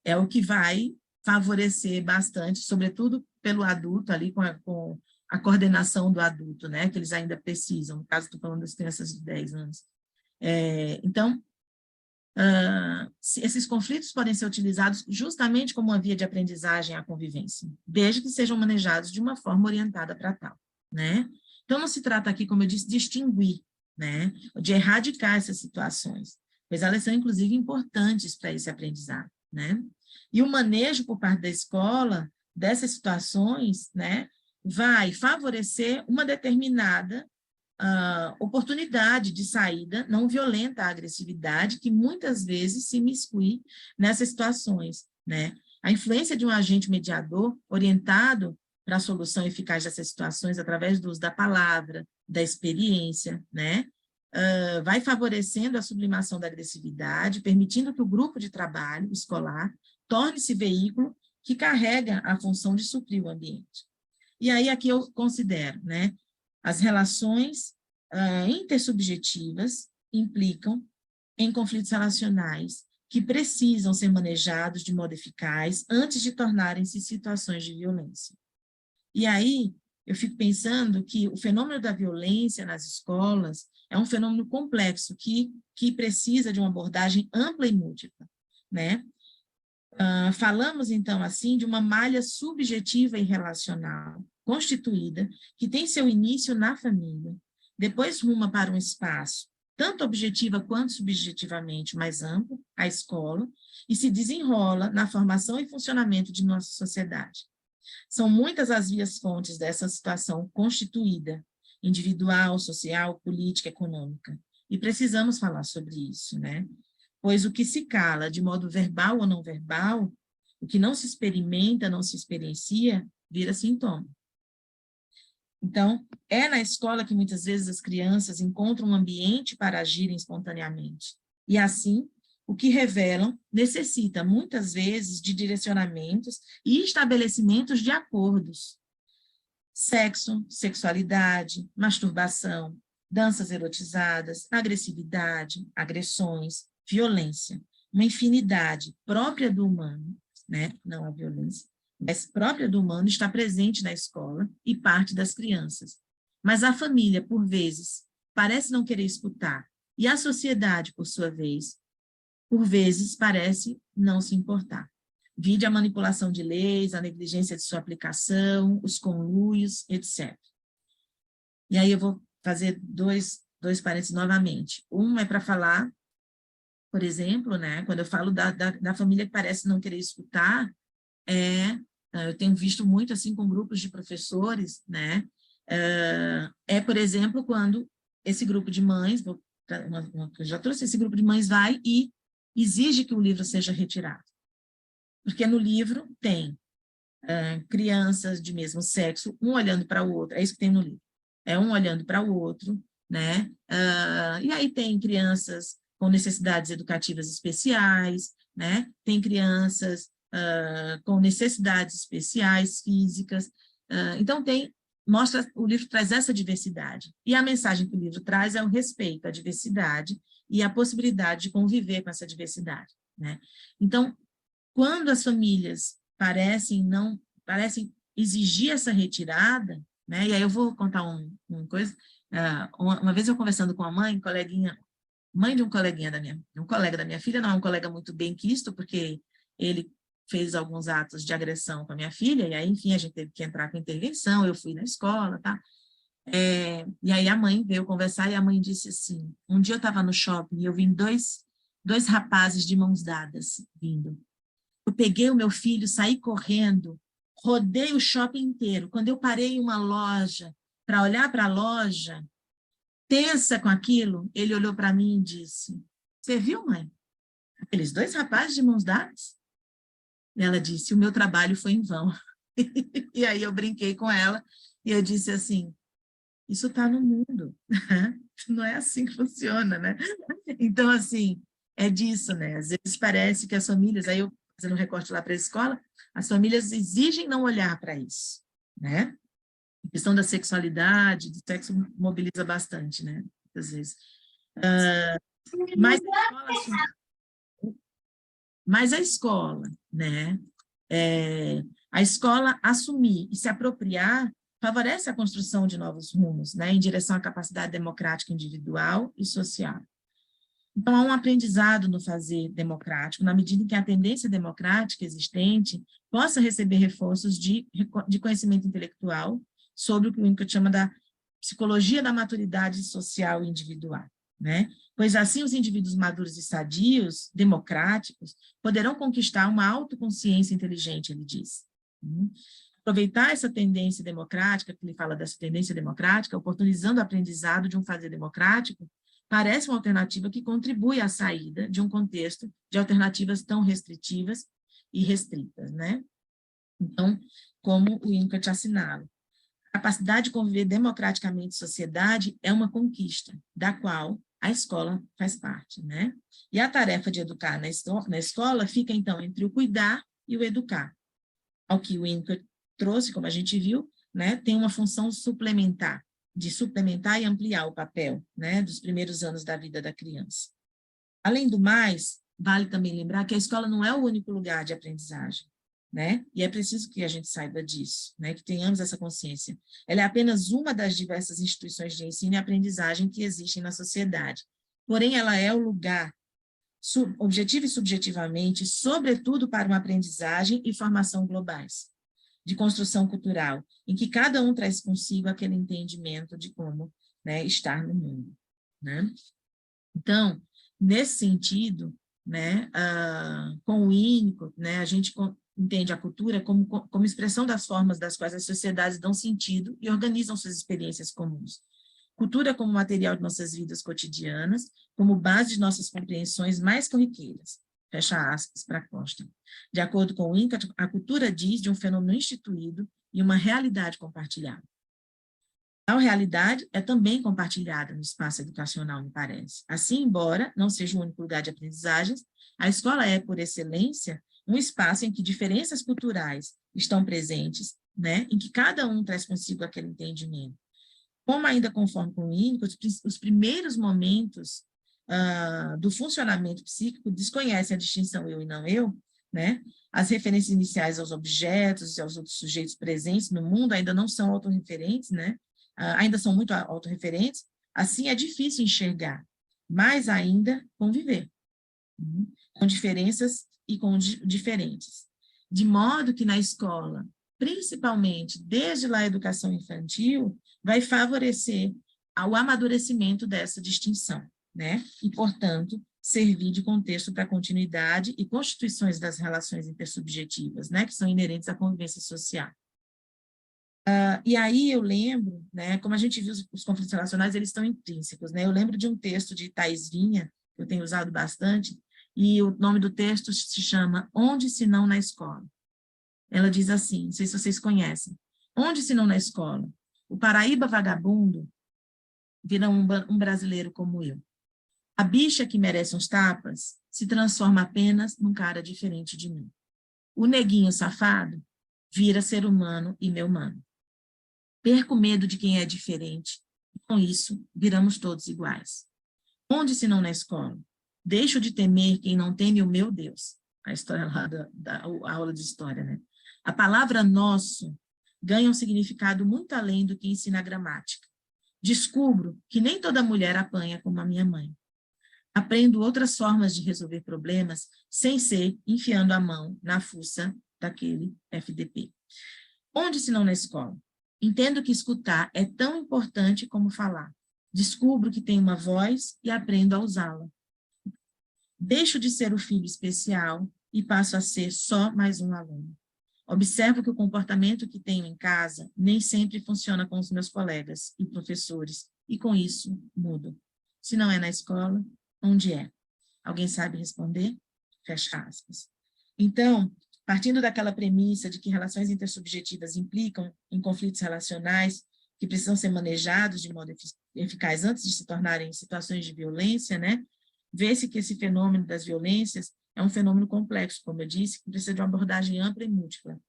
é o que vai favorecer bastante, sobretudo pelo adulto ali, com a coordenação do adulto, né, que eles ainda precisam, no caso, estou falando das crianças de 10 anos. Então, esses conflitos podem ser utilizados justamente como uma via de aprendizagem à convivência, desde que sejam manejados de uma forma orientada para tal, né? Então, não se trata aqui, como eu disse, de extinguir, né? De erradicar essas situações, pois elas são, inclusive, importantes para esse aprendizado, né? E o manejo por parte da escola dessas situações, né, vai favorecer uma determinada oportunidade de saída não violenta à agressividade, que muitas vezes se miscui nessas situações, né? A influência de um agente mediador orientado para a solução eficaz dessas situações através do uso da palavra, da experiência, né? Vai favorecendo a sublimação da agressividade, permitindo que o grupo de trabalho escolar torne-se veículo que carrega a função de suprir o ambiente. E aí aqui eu considero, né, as relações intersubjetivas implicam em conflitos relacionais que precisam ser manejados de modo eficaz antes de tornarem-se situações de violência. E aí eu fico pensando que o fenômeno da violência nas escolas é um fenômeno complexo que precisa de uma abordagem ampla e múltipla, né? Falamos, então, assim, de uma malha subjetiva e relacional, constituída, que tem seu início na família, depois ruma para um espaço, tanto objetiva quanto subjetivamente mais amplo, a escola, e se desenrola na formação e funcionamento de nossa sociedade. São muitas as vias fontes dessa situação constituída, individual, social, política, econômica, e precisamos falar sobre isso, né? Pois o que se cala de modo verbal ou não verbal, o que não se experimenta, não se experiencia, vira sintoma. Então, é na escola que muitas vezes as crianças encontram um ambiente para agirem espontaneamente. E assim, o que revelam necessita muitas vezes de direcionamentos e estabelecimentos de acordos. Sexo, sexualidade, masturbação, danças erotizadas, agressividade, agressões, violência, uma infinidade própria do humano, né? Não a violência, mas própria do humano está presente na escola e parte das crianças. Mas a família, por vezes, parece não querer escutar, e a sociedade, por sua vez, por vezes, parece não se importar. Vide a manipulação de leis, a negligência de sua aplicação, os conluios, etc. E aí eu vou fazer dois parênteses novamente. Um é para falar, por exemplo, né, quando eu falo da família que parece não querer escutar, eu tenho visto muito assim com grupos de professores, né, por exemplo, quando esse grupo de mães, eu já trouxe, esse grupo de mães vai e exige que o livro seja retirado. Porque no livro tem crianças de mesmo sexo, um olhando para o outro, é isso que tem no livro, é um olhando para o outro, né? E aí tem crianças com necessidades educativas especiais, né? Tem crianças com necessidades especiais físicas, então o livro traz essa diversidade, e a mensagem que o livro traz é o respeito à diversidade e a possibilidade de conviver com essa diversidade, né? Então, quando as famílias parecem exigir essa retirada, né? E aí eu vou contar uma coisa. Uma vez eu conversando com a mãe de um coleguinha um colega da minha filha, não é um colega muito benquisto, porque ele fez alguns atos de agressão com a minha filha, e aí, enfim, a gente teve que entrar com intervenção, eu fui na escola, tá? E aí a mãe veio conversar, e a mãe disse assim, um dia eu estava no shopping, e eu vi dois rapazes de mãos dadas vindo. Eu peguei o meu filho, saí correndo, rodei o shopping inteiro. Quando eu parei em uma loja, para olhar para a loja, tensa com aquilo, ele olhou para mim e disse, Você viu, mãe? Aqueles 2 rapazes de mãos dadas? E ela disse, o meu trabalho foi em vão. E aí eu brinquei com ela e eu disse assim, isso está no mundo, não é assim que funciona, né? Então, assim, é disso, né? Às vezes parece que as famílias, aí eu fazendo um recorte lá para a escola, as famílias exigem não olhar para isso, né? A questão da sexualidade, do sexo mobiliza bastante, né? Às vezes. Mas a escola, né? A escola assumir e se apropriar favorece a construção de novos rumos, né, em direção à capacidade democrática individual e social. Então, há um aprendizado no fazer democrático, na medida em que a tendência democrática existente possa receber reforços de conhecimento intelectual sobre o que o Winnicott chama da psicologia da maturidade social e individual, né? Pois assim os indivíduos maduros e sadios, democráticos, poderão conquistar uma autoconsciência inteligente, ele diz. Aproveitar essa tendência democrática, que ele fala dessa tendência democrática, oportunizando o aprendizado de um fazer democrático, parece uma alternativa que contribui à saída de um contexto de alternativas tão restritivas e restritas, né? Então, como o Winnicott assinala, a capacidade de conviver democraticamente em sociedade é uma conquista, da qual a escola faz parte, né? E a tarefa de educar na escola fica, então, entre o cuidar e o educar. Ao que o Winnicott trouxe, como a gente viu, né, tem uma função suplementar, de suplementar e ampliar o papel, né, dos primeiros anos da vida da criança. Além do mais, vale também lembrar que a escola não é o único lugar de aprendizagem, né, e é preciso que a gente saiba disso, né, que tenhamos essa consciência. Ela é apenas uma das diversas instituições de ensino e aprendizagem que existem na sociedade, porém ela é o lugar, objetivo e subjetivamente, sobretudo para uma aprendizagem e formação globais, de construção cultural, em que cada um traz consigo aquele entendimento de como, né, estar no mundo, né? Então, nesse sentido, né, com o Winnicott, né, a gente entende a cultura como expressão das formas das quais as sociedades dão sentido e organizam suas experiências comuns. Cultura como material de nossas vidas cotidianas, como base de nossas compreensões mais corriqueiras. Fecha aspas para Costa. De acordo com o Winnicott, a cultura diz de um fenômeno instituído e uma realidade compartilhada. A realidade é também compartilhada no espaço educacional, me parece. Assim, embora não seja o único lugar de aprendizagens, a escola é, por excelência, um espaço em que diferenças culturais estão presentes, né, em que cada um traz consigo aquele entendimento. Como ainda conforme com o Winnicott, os primeiros momentos do funcionamento psíquico desconhecem a distinção eu e não eu, né? As referências iniciais aos objetos e aos outros sujeitos presentes no mundo ainda não são autorreferentes, né? Ainda são muito autorreferentes, assim é difícil enxergar, mas ainda conviver, com diferenças e com diferentes. De modo que na escola, principalmente desde lá a educação infantil, vai favorecer o amadurecimento dessa distinção, né? E, portanto, servir de contexto para a continuidade e constituições das relações intersubjetivas, né? Que são inerentes à convivência social. E aí eu lembro, né, como a gente viu os conflitos relacionais, eles estão intrínsecos, né? Eu lembro de um texto de Thais Vinha, que eu tenho usado bastante, e o nome do texto se chama Onde se não na escola. Ela diz assim, não sei se vocês conhecem, onde se não na escola? O Paraíba vagabundo vira um brasileiro como eu. A bicha que merece uns tapas se transforma apenas num cara diferente de mim. O neguinho safado vira ser humano e meu mano. Perco medo de quem é diferente, e com isso viramos todos iguais. Onde se não na escola? Deixo de temer quem não teme o meu Deus. A história lá a aula de história, né? A palavra nosso ganha um significado muito além do que ensina a gramática. Descubro que nem toda mulher apanha como a minha mãe. Aprendo outras formas de resolver problemas sem ser enfiando a mão na fuça daquele FDP. Onde se não na escola? Entendo que escutar é tão importante como falar. Descubro que tenho uma voz e aprendo a usá-la. Deixo de ser o filho especial e passo a ser só mais um aluno. Observo que o comportamento que tenho em casa nem sempre funciona com os meus colegas e professores, e com isso mudo. Se não é na escola, onde é? Alguém sabe responder? Fecha aspas. Então, partindo daquela premissa de que relações intersubjetivas implicam em conflitos relacionais que precisam ser manejados de modo eficaz antes de se tornarem situações de violência, né? Vê-se que esse fenômeno das violências é um fenômeno complexo, como eu disse, que precisa de uma abordagem ampla e múltipla.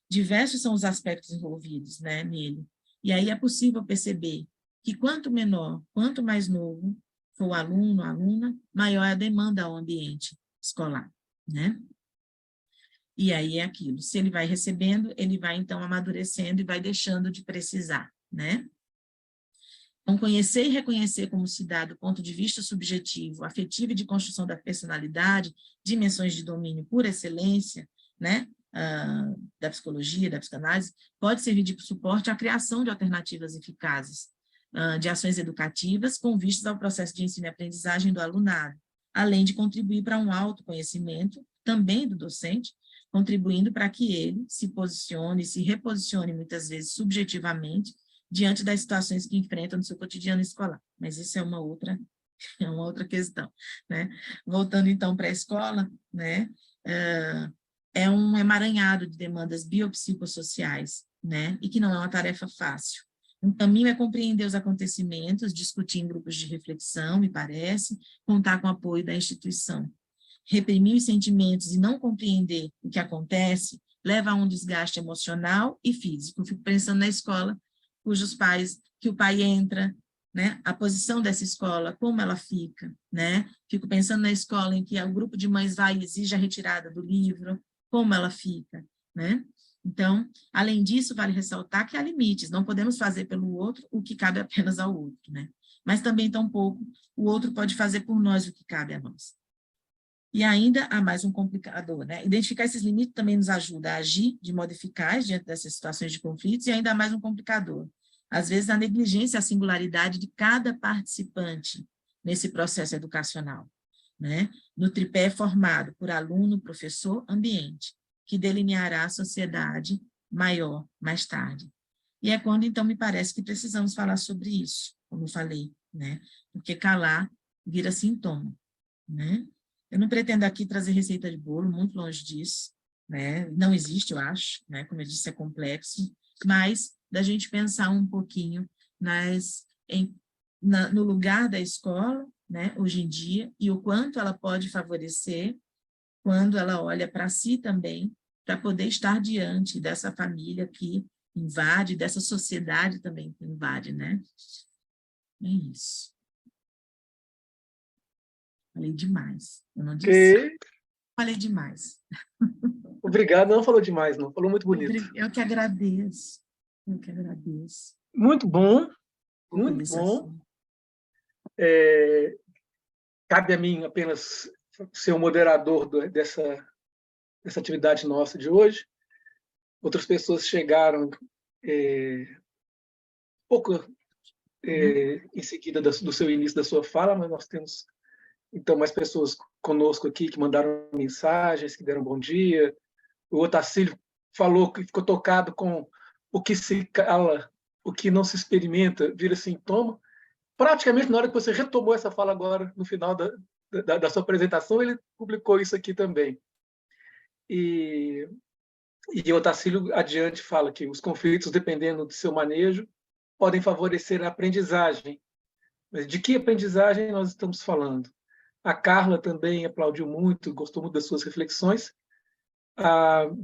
Diversos são os aspectos envolvidos, né, nele. E aí é possível perceber que quanto menor, quanto mais novo for o aluno, a aluna, maior é a demanda ao ambiente escolar, né? E aí é aquilo, se ele vai recebendo, ele vai então amadurecendo e vai deixando de precisar, né? Então, conhecer e reconhecer como se dá do ponto de vista subjetivo, afetivo e de construção da personalidade, dimensões de domínio por excelência, né? Da psicologia, da psicanálise, pode servir de suporte à criação de alternativas eficazes, de ações educativas com vistas ao processo de ensino e aprendizagem do alunado, além de contribuir para um autoconhecimento, também do docente, contribuindo para que ele se posicione, se reposicione muitas vezes subjetivamente diante das situações que enfrenta no seu cotidiano escolar. Mas isso é uma outra questão, né? Voltando então para a escola, né? É um emaranhado de demandas biopsicossociais, né? E que não é uma tarefa fácil. Um caminho é compreender os acontecimentos, discutir em grupos de reflexão, me parece, contar com o apoio da instituição. Reprimir os sentimentos e não compreender o que acontece leva a um desgaste emocional e físico. Eu fico pensando na escola que o pai entra, né? A posição dessa escola, como ela fica, né? Fico pensando na escola em que o grupo de mães vai e exige a retirada do livro, como ela fica, né? Então, além disso, vale ressaltar que há limites, não podemos fazer pelo outro o que cabe apenas ao outro, né? Mas também, tampouco, o outro pode fazer por nós o que cabe a nós. E ainda há mais um complicador, né? Identificar esses limites também nos ajuda a agir de modo eficaz diante dessas situações de conflitos, e ainda há mais um complicador. Às vezes, a negligência, a singularidade de cada participante nesse processo educacional, né? No tripé formado por aluno, professor, ambiente, que delineará a sociedade maior mais tarde. E é quando, então, me parece que precisamos falar sobre isso, como eu falei, né? Porque calar vira sintoma, né? Eu não pretendo aqui trazer receita de bolo, muito longe disso, né? Não existe, eu acho, né? Como eu disse, é complexo, mas da gente pensar um pouquinho no lugar da escola, né, hoje em dia, e o quanto ela pode favorecer quando ela olha para si também, para poder estar diante dessa família que invade, dessa sociedade também que invade, né? É isso. Falei demais. Eu não disse? Okay. Falei demais. Obrigado. Não falou demais, não. Falou muito bonito. Eu que agradeço. Eu que agradeço. Muito bom. Muito bom. Cabe a mim apenas ser o moderador dessa atividade nossa de hoje. Outras pessoas chegaram pouco em seguida do seu início da sua fala, mas nós temos, então, mais pessoas conosco aqui que mandaram mensagens, que deram bom dia. O Otacílio falou que ficou tocado com o que se cala, o que não se experimenta, vira sintoma. Praticamente, na hora que você retomou essa fala agora, no final da sua apresentação, ele publicou isso aqui também. E o Otacílio adiante fala que os conflitos, dependendo do seu manejo, podem favorecer a aprendizagem. Mas de que aprendizagem nós estamos falando? A Carla também aplaudiu muito, gostou muito das suas reflexões.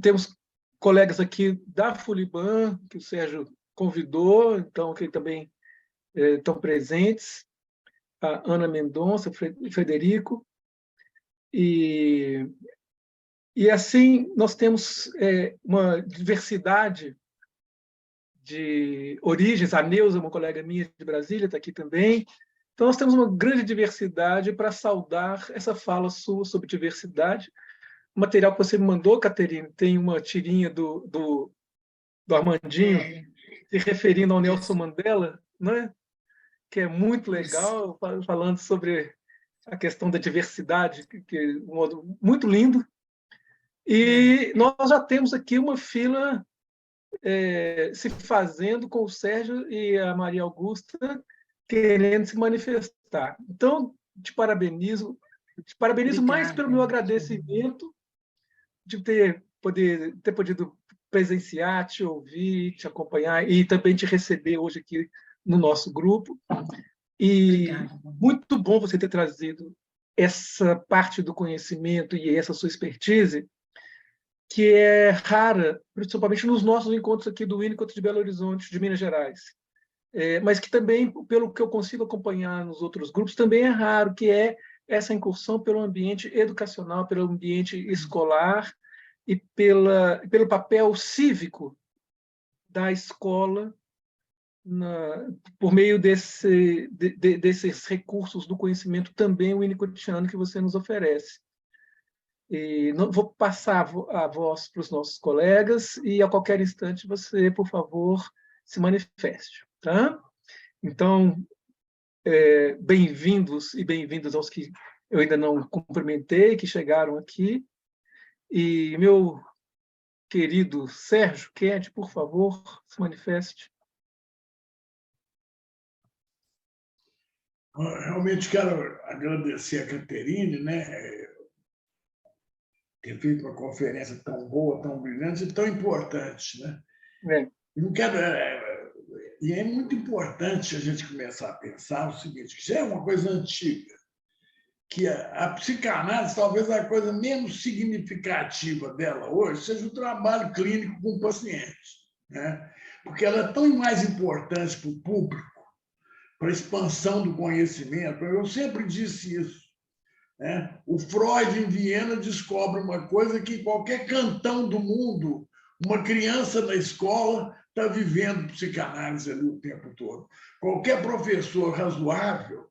Temos colegas aqui da Fuliban, que o Sérgio convidou, então, que também estão presentes. A Ana Mendonça, Frederico. E assim, nós temos uma diversidade de origens. A Neuza, uma colega minha de Brasília, está aqui também. Então, nós temos uma grande diversidade para saudar essa fala sua sobre diversidade. O material que você me mandou, Caterine, tem uma tirinha do Armandinho se referindo ao Nelson Mandela, né? Que é muito legal, falando sobre a questão da diversidade, que é um modo muito lindo. E nós já temos aqui uma fila se fazendo com o Sérgio e a Maria Augusta querendo se manifestar. Então, te parabenizo. Te parabenizo mais Obrigada. pelo meu agradecimento de ter podido presenciar, te ouvir, te acompanhar e também te receber hoje aqui no nosso grupo. E Obrigada. muito bom você ter trazido essa parte do conhecimento e essa sua expertise, que é rara, principalmente nos nossos encontros aqui do Winnicott de Belo Horizonte, de Minas Gerais. Mas que também, pelo que eu consigo acompanhar nos outros grupos, também é raro, que é essa incursão pelo ambiente educacional, pelo ambiente escolar e pelo papel cívico da escola por meio desses recursos do conhecimento também winnicottiano que você nos oferece. E vou passar a voz para os nossos colegas e, a qualquer instante, você, por favor, se manifeste. Tá? Então, bem-vindos e bem-vindas aos que eu ainda não cumprimentei, que chegaram aqui. E meu querido Sérgio Ked, por favor, se manifeste. Realmente quero agradecer a Caterine, né, ter feito uma conferência tão boa, tão brilhante e tão importante, né? Não quero, e é muito importante a gente começar a pensar o seguinte, que já é uma coisa antiga, que a psicanálise, talvez a coisa menos significativa dela hoje, seja o trabalho clínico com o paciente, né? Porque ela é tão mais importante para o público, para a expansão do conhecimento. Eu sempre disse isso, né? O Freud, em Viena, descobre uma coisa que em qualquer cantão do mundo, uma criança na escola está vivendo psicanálise ali o tempo todo. Qualquer professor razoável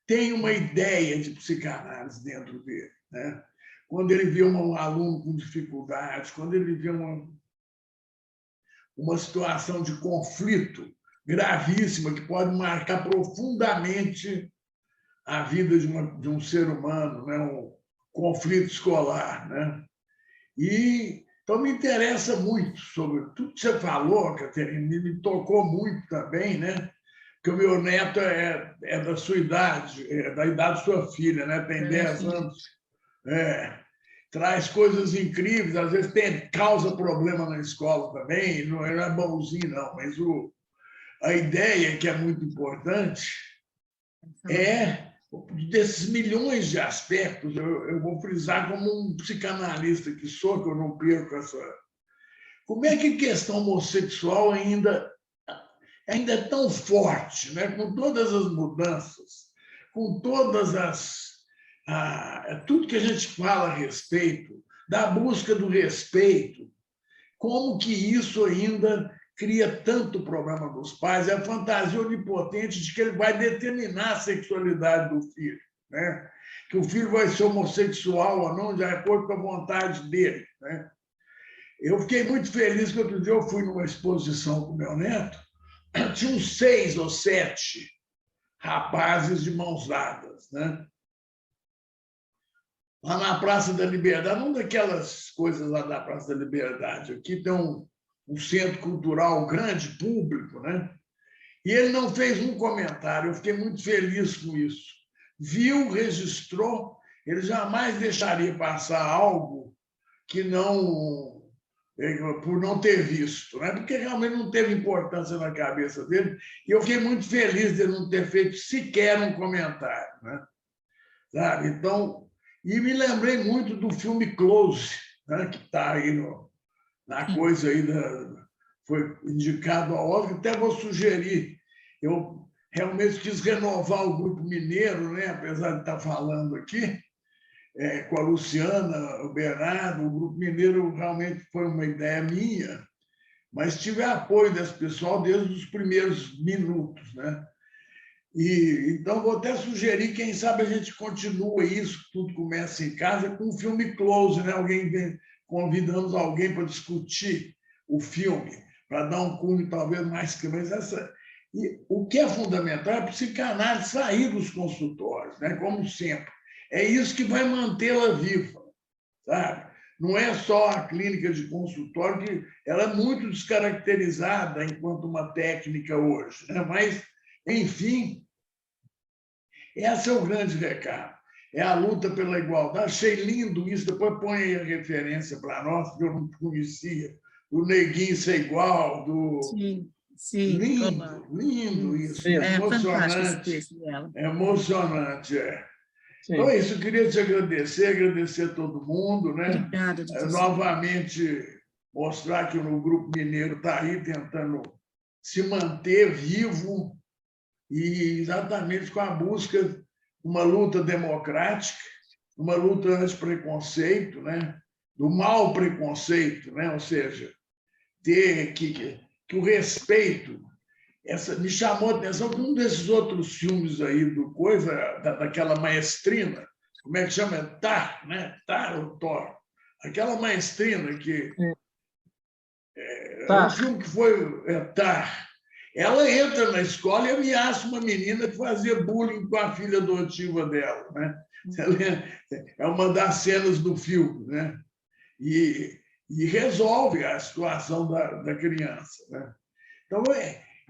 tem uma ideia de psicanálise dentro dele, né? Quando ele vê um aluno com dificuldades, quando ele vê uma situação de conflito gravíssima que pode marcar profundamente a vida de um ser humano, né? Um conflito escolar, né? Então, me interessa muito sobre tudo que você falou, Caterine, me tocou muito também, né? Porque o meu neto é da sua idade, é da idade da sua filha, né? Tem 10 anos. Traz coisas incríveis, às vezes causa problema na escola também, não é bonzinho, não, mas a ideia que é muito importante é, desses milhões de aspectos, eu vou frisar como um psicanalista que sou, que eu não perco essa... Como é que a questão homossexual ainda é tão forte, né? Com todas as mudanças, com todas tudo que a gente fala a respeito, da busca do respeito, como que isso ainda cria tanto problema dos pais, é a fantasia onipotente de que ele vai determinar a sexualidade do filho, né? Que o filho vai ser homossexual ou não, de acordo com a vontade dele, né? Eu fiquei muito feliz que outro dia eu fui numa exposição com meu neto, tinha uns 6 ou 7 rapazes de mãos dadas, né? Lá na Praça da Liberdade, não daquelas coisas lá da Praça da Liberdade, aqui tem um centro cultural grande, público, né? E ele não fez um comentário, eu fiquei muito feliz com isso. Viu, registrou, ele jamais deixaria passar algo que não, por não ter visto, né? Porque realmente não teve importância na cabeça dele, e eu fiquei muito feliz de ele não ter feito sequer um comentário, né? Sabe? Então, e me lembrei muito do filme Close, né? Que está aí na coisa aí, foi indicado ao Oscar, até vou sugerir. Eu realmente quis renovar o Grupo Mineiro, né? Apesar de estar falando aqui, com a Luciana, o Bernardo, o Grupo Mineiro realmente foi uma ideia minha, mas tive apoio desse pessoal desde os primeiros minutos, né? Então, vou até sugerir, quem sabe a gente continua isso, tudo começa em casa, com o filme Close, né? Convidamos alguém para discutir o filme, para dar um cunho talvez mais... E o que é fundamental é a psicanálise sair dos consultórios, né? Como sempre. É isso que vai mantê-la viva, sabe? Não é só a clínica de consultório, que ela é muito descaracterizada enquanto uma técnica hoje, né? Mas, enfim, esse é o grande recado. é a luta pela igualdade. Achei lindo isso, depois põe aí a referência para nós, porque eu não conhecia, do neguinho ser igual, do... Sim, sim. Lindo, lindo isso, É fantástico esse emocionante, texto dela. emocionante, é. Então Sim. é isso, eu queria te agradecer a todo mundo, né? Obrigada, doutor. Novamente mostrar que o Grupo Mineiro está aí tentando se manter vivo e exatamente com a busca de uma luta democrática, uma luta anti-preconceito, né? Do mau preconceito, né? Ou seja, ter que o respeito. Me chamou a atenção que um desses outros filmes aí do coisa, daquela maestrina, como é que chama? Tar, né? Tar ou Thor? Aquela maestrina que... É um filme que foi Tar. Ela entra na escola e ameaça uma menina que fazia bullying com a filha adotiva dela, né? É uma das cenas do filme, né? E resolve a situação da criança, né? Então,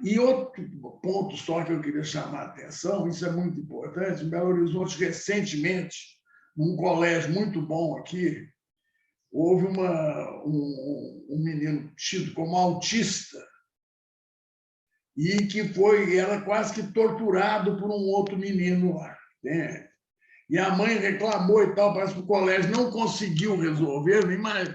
e outro ponto só que eu queria chamar a atenção, isso é muito importante, em Belo Horizonte, recentemente, num colégio muito bom aqui, houve um menino tido como autista e que era quase que torturado por um outro menino lá, né? E a mãe reclamou e tal, parece que o colégio não conseguiu resolver, mas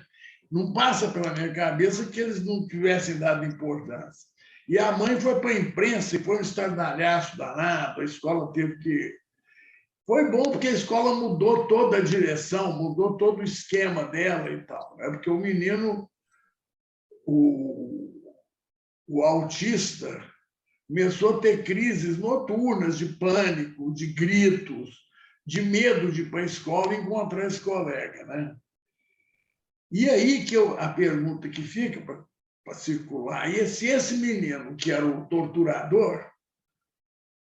não passa pela minha cabeça que eles não tivessem dado importância. E a mãe foi para a imprensa e foi um estardalhaço danado, a escola teve que... Foi bom porque a escola mudou toda a direção, mudou todo o esquema dela e tal, né? Porque o menino, o autista, começou a ter crises noturnas de pânico, de gritos, de medo de ir para a escola e encontrar esse colega, né? E aí que a pergunta que fica para circular, e se esse menino, que era o torturador,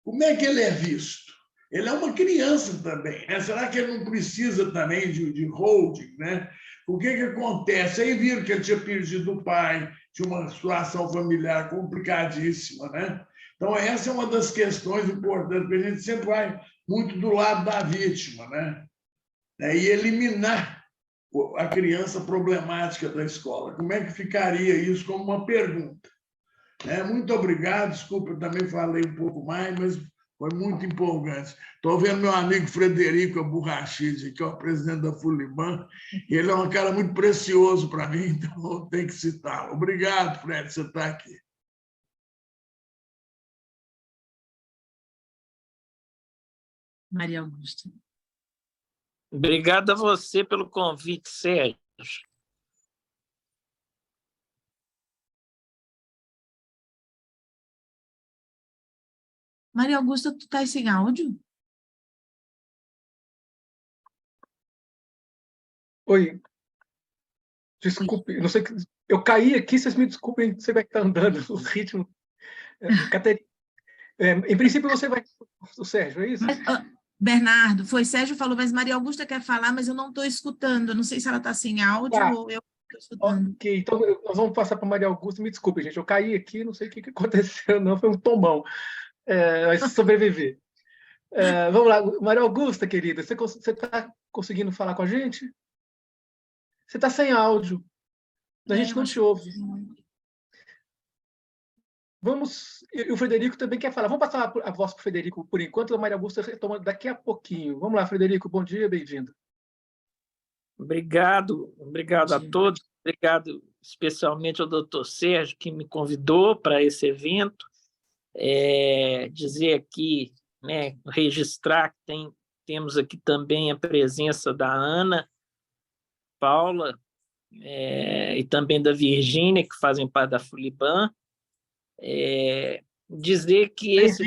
como é que ele é visto? Ele é uma criança também, né? Será que ele não precisa também de holding, né? O que acontece? Aí viram que ele tinha perdido o pai, tinha uma situação familiar complicadíssima, né? Então, essa é uma das questões importantes, porque a gente sempre vai muito do lado da vítima, né? E eliminar a criança problemática da escola. Como é que ficaria isso como uma pergunta? Muito obrigado, desculpa, eu também falei um pouco mais, mas foi muito empolgante. Estou vendo meu amigo Frederico Aburrachid, que é o presidente da Fuliban, e ele é um cara muito precioso para mim, então eu tenho que citá-lo. Obrigado, Fred, você está aqui. Maria Augusta. Obrigado a você pelo convite, Sérgio. Maria Augusta, tu estás sem áudio? Oi. Desculpe, não sei, eu caí aqui, vocês me desculpem, você vai estar andando no ritmo. Em princípio, você vai... O Sérgio, é isso? Mas, Bernardo, Sérgio falou, mas Maria Augusta quer falar, mas eu não estou escutando. Eu não sei se ela está sem áudio ou eu estou escutando. Ok, então nós vamos passar para Maria Augusta. Me desculpe, gente, eu caí aqui, não sei o que aconteceu, não, foi um tomão. Mas sobreviver. Vamos lá, Maria Augusta, querida, você está conseguindo falar com a gente? Você está sem áudio. A gente não te ouve. Vamos. E o Frederico também quer falar. Vamos passar a voz para o Frederico por enquanto. A Maria Augusta retoma daqui a pouquinho. Vamos lá, Frederico. Bom dia, bem-vindo. Obrigado a todos. Obrigado especialmente ao doutor Sérgio, que me convidou para esse evento. Dizer aqui, né, registrar que temos aqui também a presença da Ana Paula e também da Virgínia, que fazem parte da Fuliban. Dizer que esse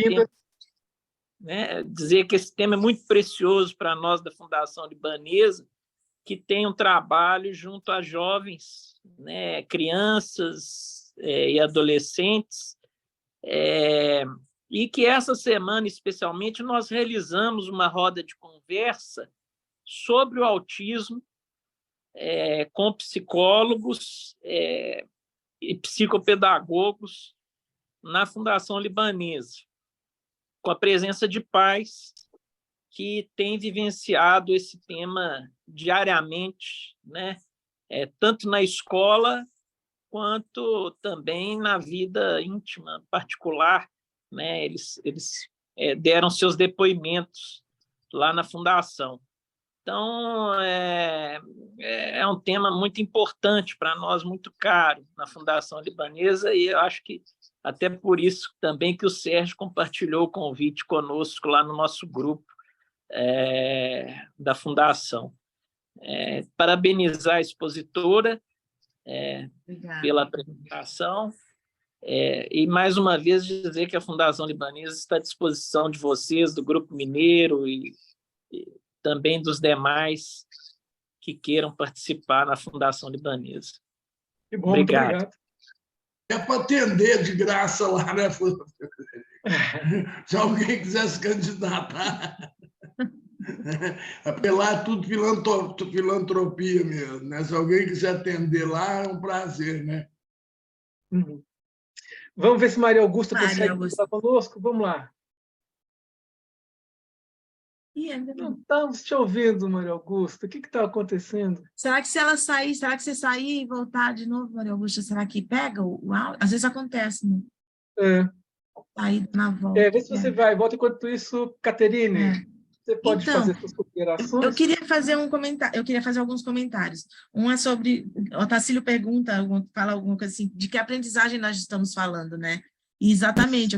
tema é muito precioso para nós da Fundação Libanesa, que tem um trabalho junto a jovens, né, crianças e adolescentes, e que essa semana, especialmente, nós realizamos uma roda de conversa sobre o autismo com psicólogos e psicopedagogos na Fundação Libanesa, com a presença de pais que tem vivenciado esse tema diariamente, né? Tanto na escola quanto também na vida íntima, particular, né? Eles deram seus depoimentos lá na Fundação. Então, é um tema muito importante para nós, muito caro na Fundação Libanesa, e eu acho que até por isso também que o Sérgio compartilhou o convite conosco lá no nosso grupo da Fundação. Parabenizar a expositora pela apresentação e, mais uma vez, dizer que a Fundação Libanesa está à disposição de vocês, do Grupo Mineiro e também dos demais que queiram participar na Fundação Libanesa. Que bom, obrigado. Muito obrigado. É para atender de graça lá, né? Se alguém quiser se candidatar, apelar tudo filantropia mesmo, né? Se alguém quiser atender lá, é um prazer, né? Uhum. Vamos ver se Maria Augusta consegue falar conosco. Vamos lá. Não estamos te ouvindo, Maria Augusta. O que está acontecendo? Será que se ela sair, será que você sair e voltar de novo, Maria Augusta, será que pega o áudio? Às vezes acontece, né? Aí na volta. Vê se você vai. Volta enquanto isso, Caterine. Você pode fazer suas considerações? Eu queria fazer alguns comentários. Um é sobre, o Otacílio pergunta, fala alguma coisa assim, de que aprendizagem nós estamos falando, né? E exatamente,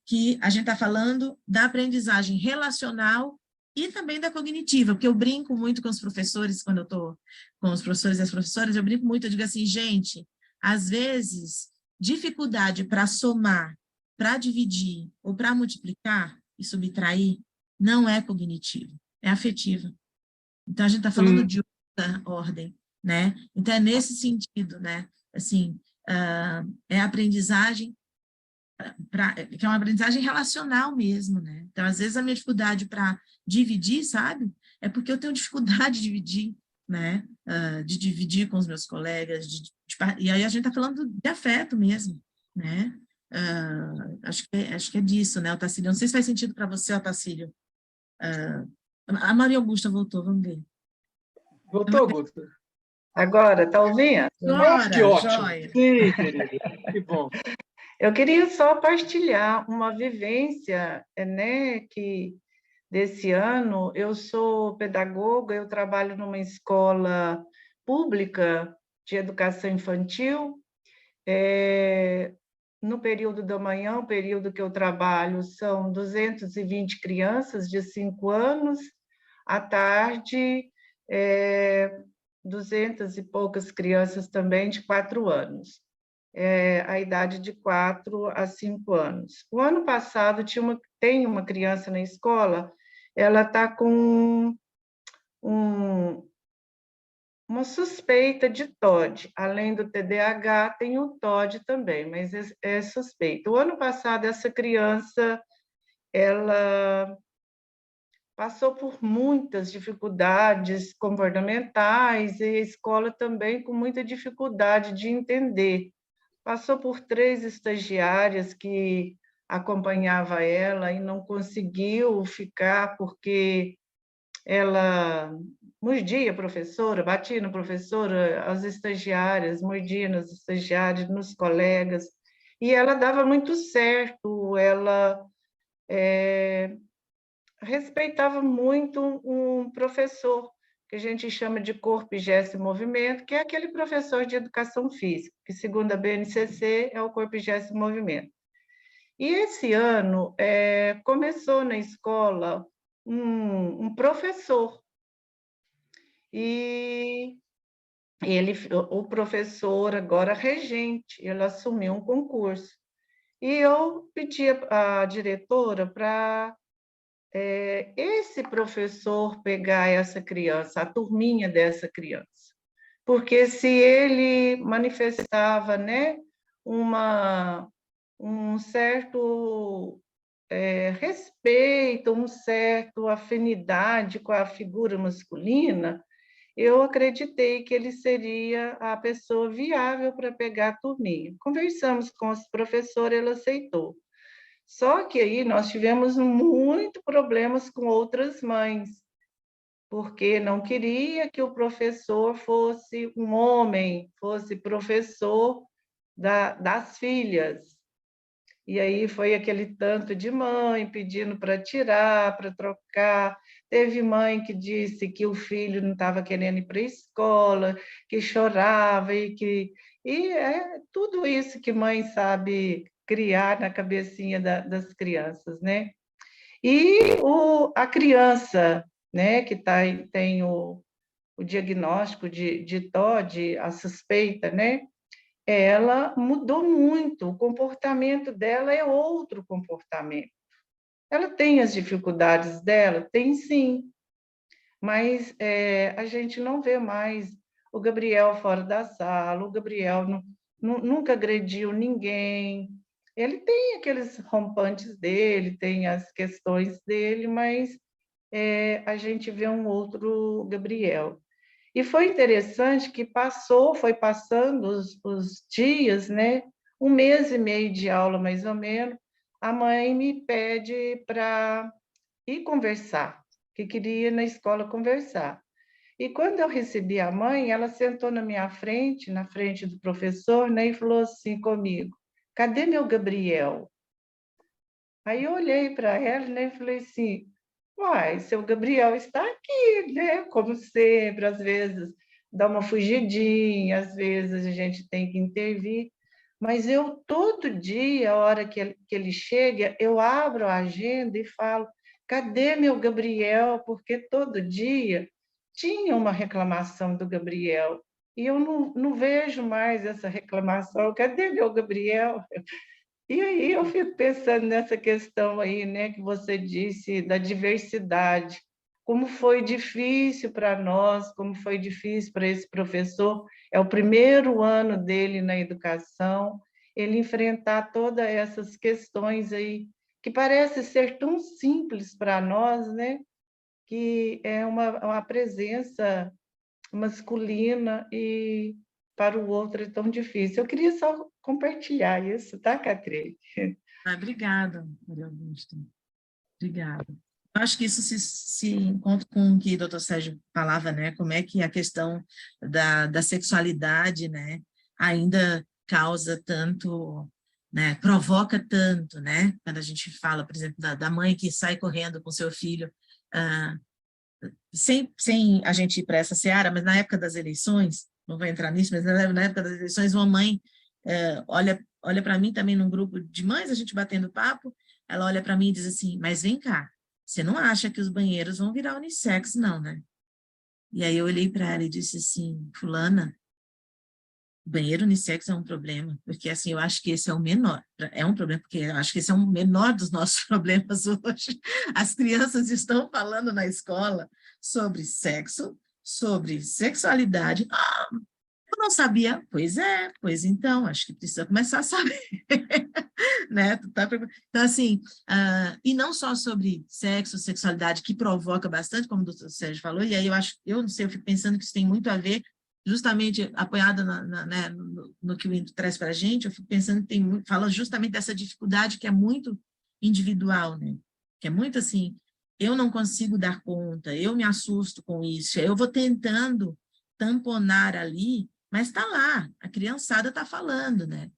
que a gente está falando da aprendizagem relacional e também da cognitiva, porque eu brinco muito com os professores, quando eu estou com os professores e as professoras, eu brinco muito, eu digo assim, gente, às vezes, dificuldade para somar, para dividir ou para multiplicar e subtrair, não é cognitivo, é afetiva. Então, a gente está falando de outra ordem, né? Então, é nesse sentido, né? Assim, é aprendizagem, que é uma aprendizagem relacional mesmo, né? Então, às vezes, a minha dificuldade para dividir, sabe? É porque eu tenho dificuldade de dividir, né? De dividir com os meus colegas, e aí a gente está falando de afeto mesmo, né? Acho que é disso, né, Otacílio? Não sei se faz sentido para você, Otacílio. A Maria Augusta voltou, vamos ver. Voltou, Augusta? Agora, está ouvindo? Que ótimo. Joia. Sim, querida. Que bom. Eu queria só partilhar uma vivência, né, que desse ano eu sou pedagoga, eu trabalho numa escola pública de educação infantil. No período da manhã, o período que eu trabalho, são 220 crianças de 5 anos, à tarde, 200 e poucas crianças também de 4 anos, a idade de 4 a 5 anos. O ano passado tem uma criança na escola, ela está com uma suspeita de TOD, além do TDAH, tem o TOD também, mas é suspeita. O ano passado, essa criança, ela passou por muitas dificuldades comportamentais e a escola também com muita dificuldade de entender. Passou por 3 estagiárias que acompanhava ela e não conseguiu ficar porque ela mordia a professora, batia na professora, as estagiárias, mordia nas estagiárias, nos colegas, e ela dava muito certo, ela respeitava muito um professor, que a gente chama de corpo e gesto e movimento, que é aquele professor de educação física, que, segundo a BNCC, é o corpo e gesto e movimento. E esse ano começou na escola um professor, e o professor, agora regente, ele assumiu um concurso. E eu pedi à diretora para esse professor pegar essa criança, a turminha dessa criança. Porque se ele manifestava, né, um certo respeito, uma certa afinidade com a figura masculina, eu acreditei que ele seria a pessoa viável para pegar a turminha. Conversamos com os professores, ele aceitou. Só que aí nós tivemos muito problemas com outras mães, porque não queria que o professor fosse um homem, fosse professor das filhas. E aí foi aquele tanto de mãe pedindo para tirar, para trocar. Teve mãe que disse que o filho não estava querendo ir para a escola, que chorava e é tudo isso que mãe sabe criar na cabecinha das crianças, né? E a criança, né, que tem o diagnóstico de TOD, a suspeita, né? Ela mudou muito, o comportamento dela é outro comportamento. Ela tem as dificuldades dela? Tem sim, mas a gente não vê mais o Gabriel fora da sala, o Gabriel nunca agrediu ninguém, ele tem aqueles rompantes dele, tem as questões dele, mas a gente vê um outro Gabriel. E foi interessante que foi passando os dias, né? 1 mês e meio de aula, mais ou menos, a mãe me pede para ir conversar, que queria ir na escola conversar. E quando eu recebi a mãe, ela sentou na minha frente, na frente do professor, né? E falou assim comigo, cadê meu Gabriel? Aí eu olhei para ela, né? E falei assim, uai, seu Gabriel está aqui, né? Como sempre, às vezes dá uma fugidinha, às vezes a gente tem que intervir, mas eu todo dia, a hora que ele chega, eu abro a agenda e falo, cadê meu Gabriel? Porque todo dia tinha uma reclamação do Gabriel, e eu não vejo mais essa reclamação, cadê meu Gabriel? E aí eu fico pensando nessa questão aí, né, que você disse da diversidade. Como foi difícil para nós, como foi difícil para esse professor. É o primeiro ano dele na educação, ele enfrentar todas essas questões aí, que parece ser tão simples para nós, né? Que é uma presença masculina e para o outro é tão difícil. Eu queria só compartilhar isso, tá, Catrinha? Obrigada, Maria Augusta. Obrigada. Eu acho que isso se encontra com o que o doutor Sérgio falava, né? Como é que a questão da sexualidade, né, ainda causa tanto, né, provoca tanto, né? Quando a gente fala, por exemplo, da mãe que sai correndo com seu filho, sem a gente ir para essa seara, mas na época das eleições, não vou entrar nisso, mas na época das eleições, uma mãe olha para mim também num grupo de mães, a gente batendo papo, ela olha para mim e diz assim, mas vem cá, você não acha que os banheiros vão virar unissex, não, né? E aí eu olhei para ela e disse assim, fulana, banheiro unissex é um problema, porque assim, eu acho que esse é o menor, é um problema, porque eu acho que esse é o menor dos nossos problemas hoje. As crianças estão falando na escola sobre sexo, sobre sexualidade. Ah, eu não sabia. Pois é, pois então, acho que precisa começar a saber. Né? Então, assim, e não só sobre sexo, sexualidade, que provoca bastante, como o doutor Sérgio falou, e aí eu não sei, eu fico pensando que isso tem muito a ver, justamente apoiada né, no que o Indo traz para a gente, eu fico pensando que fala justamente dessa dificuldade que é muito individual, né? Que é muito assim, eu não consigo dar conta, eu me assusto com isso, eu vou tentando tamponar ali, mas está lá, a criançada está falando, né?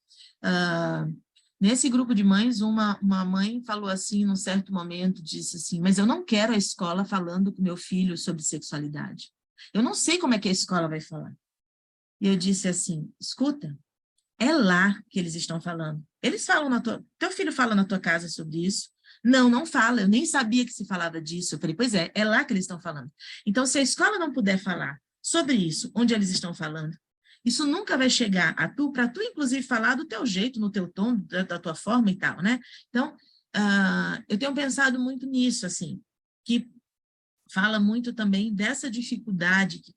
Nesse grupo de mães, uma mãe falou assim, num certo momento, disse assim, mas eu não quero a escola falando com meu filho sobre sexualidade. Eu não sei como é que a escola vai falar. E eu disse assim, escuta, é lá que eles estão falando. Eles falam teu filho fala na tua casa sobre isso? Não fala, eu nem sabia que se falava disso. Eu falei, pois é lá que eles estão falando. Então, se a escola não puder falar sobre isso, onde eles estão falando, isso nunca vai chegar a tu, para tu, inclusive, falar do teu jeito, no teu tom, da tua forma e tal, né? Então, eu tenho pensado muito nisso, assim, que fala muito também dessa dificuldade que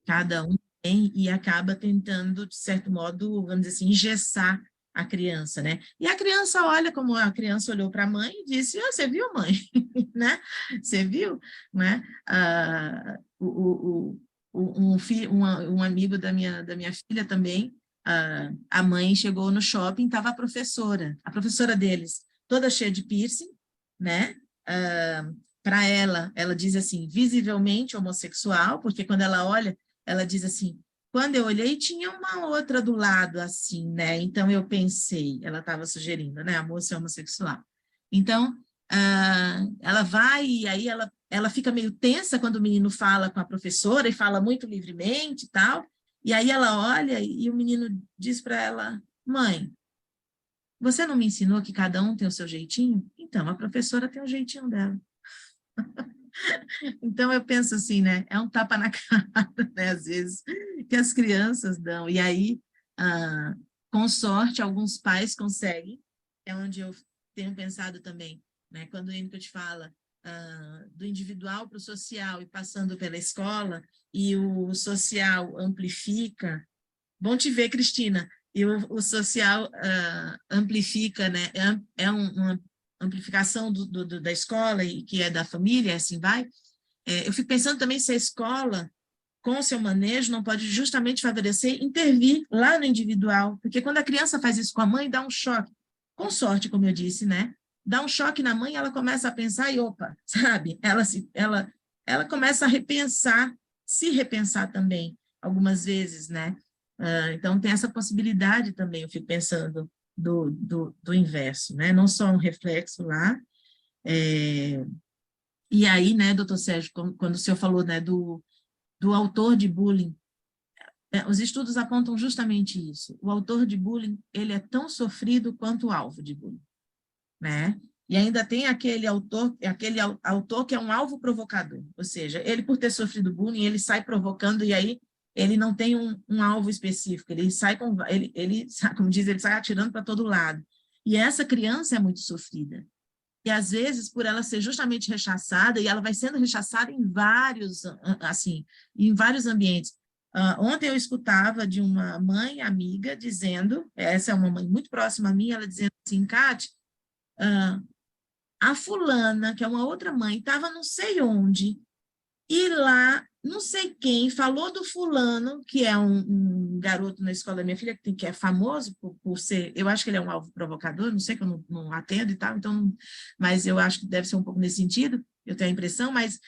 cada um tem e acaba tentando, de certo modo, vamos dizer assim, engessar a criança, né? E a criança olha como a criança olhou para a mãe e disse, você viu, mãe? Né? Você viu? Né? Um amigo da minha filha também, a mãe chegou no shopping, estava a professora deles, toda cheia de piercing, né? Para ela diz assim, visivelmente homossexual, porque quando ela olha, ela diz assim, quando eu olhei, tinha uma outra do lado, assim, né? Então, eu pensei, ela estava sugerindo, né? A moça é homossexual. Então, ela vai e aí ela fica meio tensa quando o menino fala com a professora e fala muito livremente e tal. E aí ela olha e o menino diz para ela, mãe, você não me ensinou que cada um tem o seu jeitinho? Então, a professora tem o jeitinho dela. Então, eu penso assim, né? É um tapa na cara, né? Às vezes, que as crianças dão. E aí, com sorte, alguns pais conseguem. É onde eu tenho pensado também, né? Quando o Winnicott fala do individual para o social e passando pela escola, e o social amplifica. Bom te ver, Cristina. E o social amplifica, né? Uma amplificação da escola e que é da família, assim vai. Eu fico pensando também se a escola, com o seu manejo, não pode justamente favorecer, intervir lá no individual, porque quando a criança faz isso com a mãe, dá um choque. Com sorte, como eu disse, né? Dá um choque na mãe, ela começa a pensar e, opa, sabe? Ela começa a repensar, se repensar também, algumas vezes, né? Então, tem essa possibilidade também, eu fico pensando, do inverso, né? Não só um reflexo lá. E aí, né, doutor Sérgio, quando o senhor falou, né, do autor de bullying, os estudos apontam justamente isso. O autor de bullying, ele é tão sofrido quanto o alvo de bullying, né? E ainda tem aquele autor que é um alvo provocador, ou seja, ele, por ter sofrido bullying, ele sai provocando e aí ele não tem um alvo específico, ele sai como diz, ele sai atirando para todo lado. E essa criança é muito sofrida. E, às vezes, por ela ser justamente rechaçada, e ela vai sendo rechaçada em vários ambientes. Ontem eu escutava de uma mãe amiga dizendo, essa é uma mãe muito próxima a mim, ela dizendo assim, Cátia, a fulana, que é uma outra mãe, estava não sei onde, e lá, não sei quem, falou do fulano, que é um garoto na escola da minha filha, que é famoso por ser, eu acho que ele é um alvo provocador, não sei que eu não atendo e tal, então, mas eu acho que deve ser um pouco nesse sentido, eu tenho a impressão, mas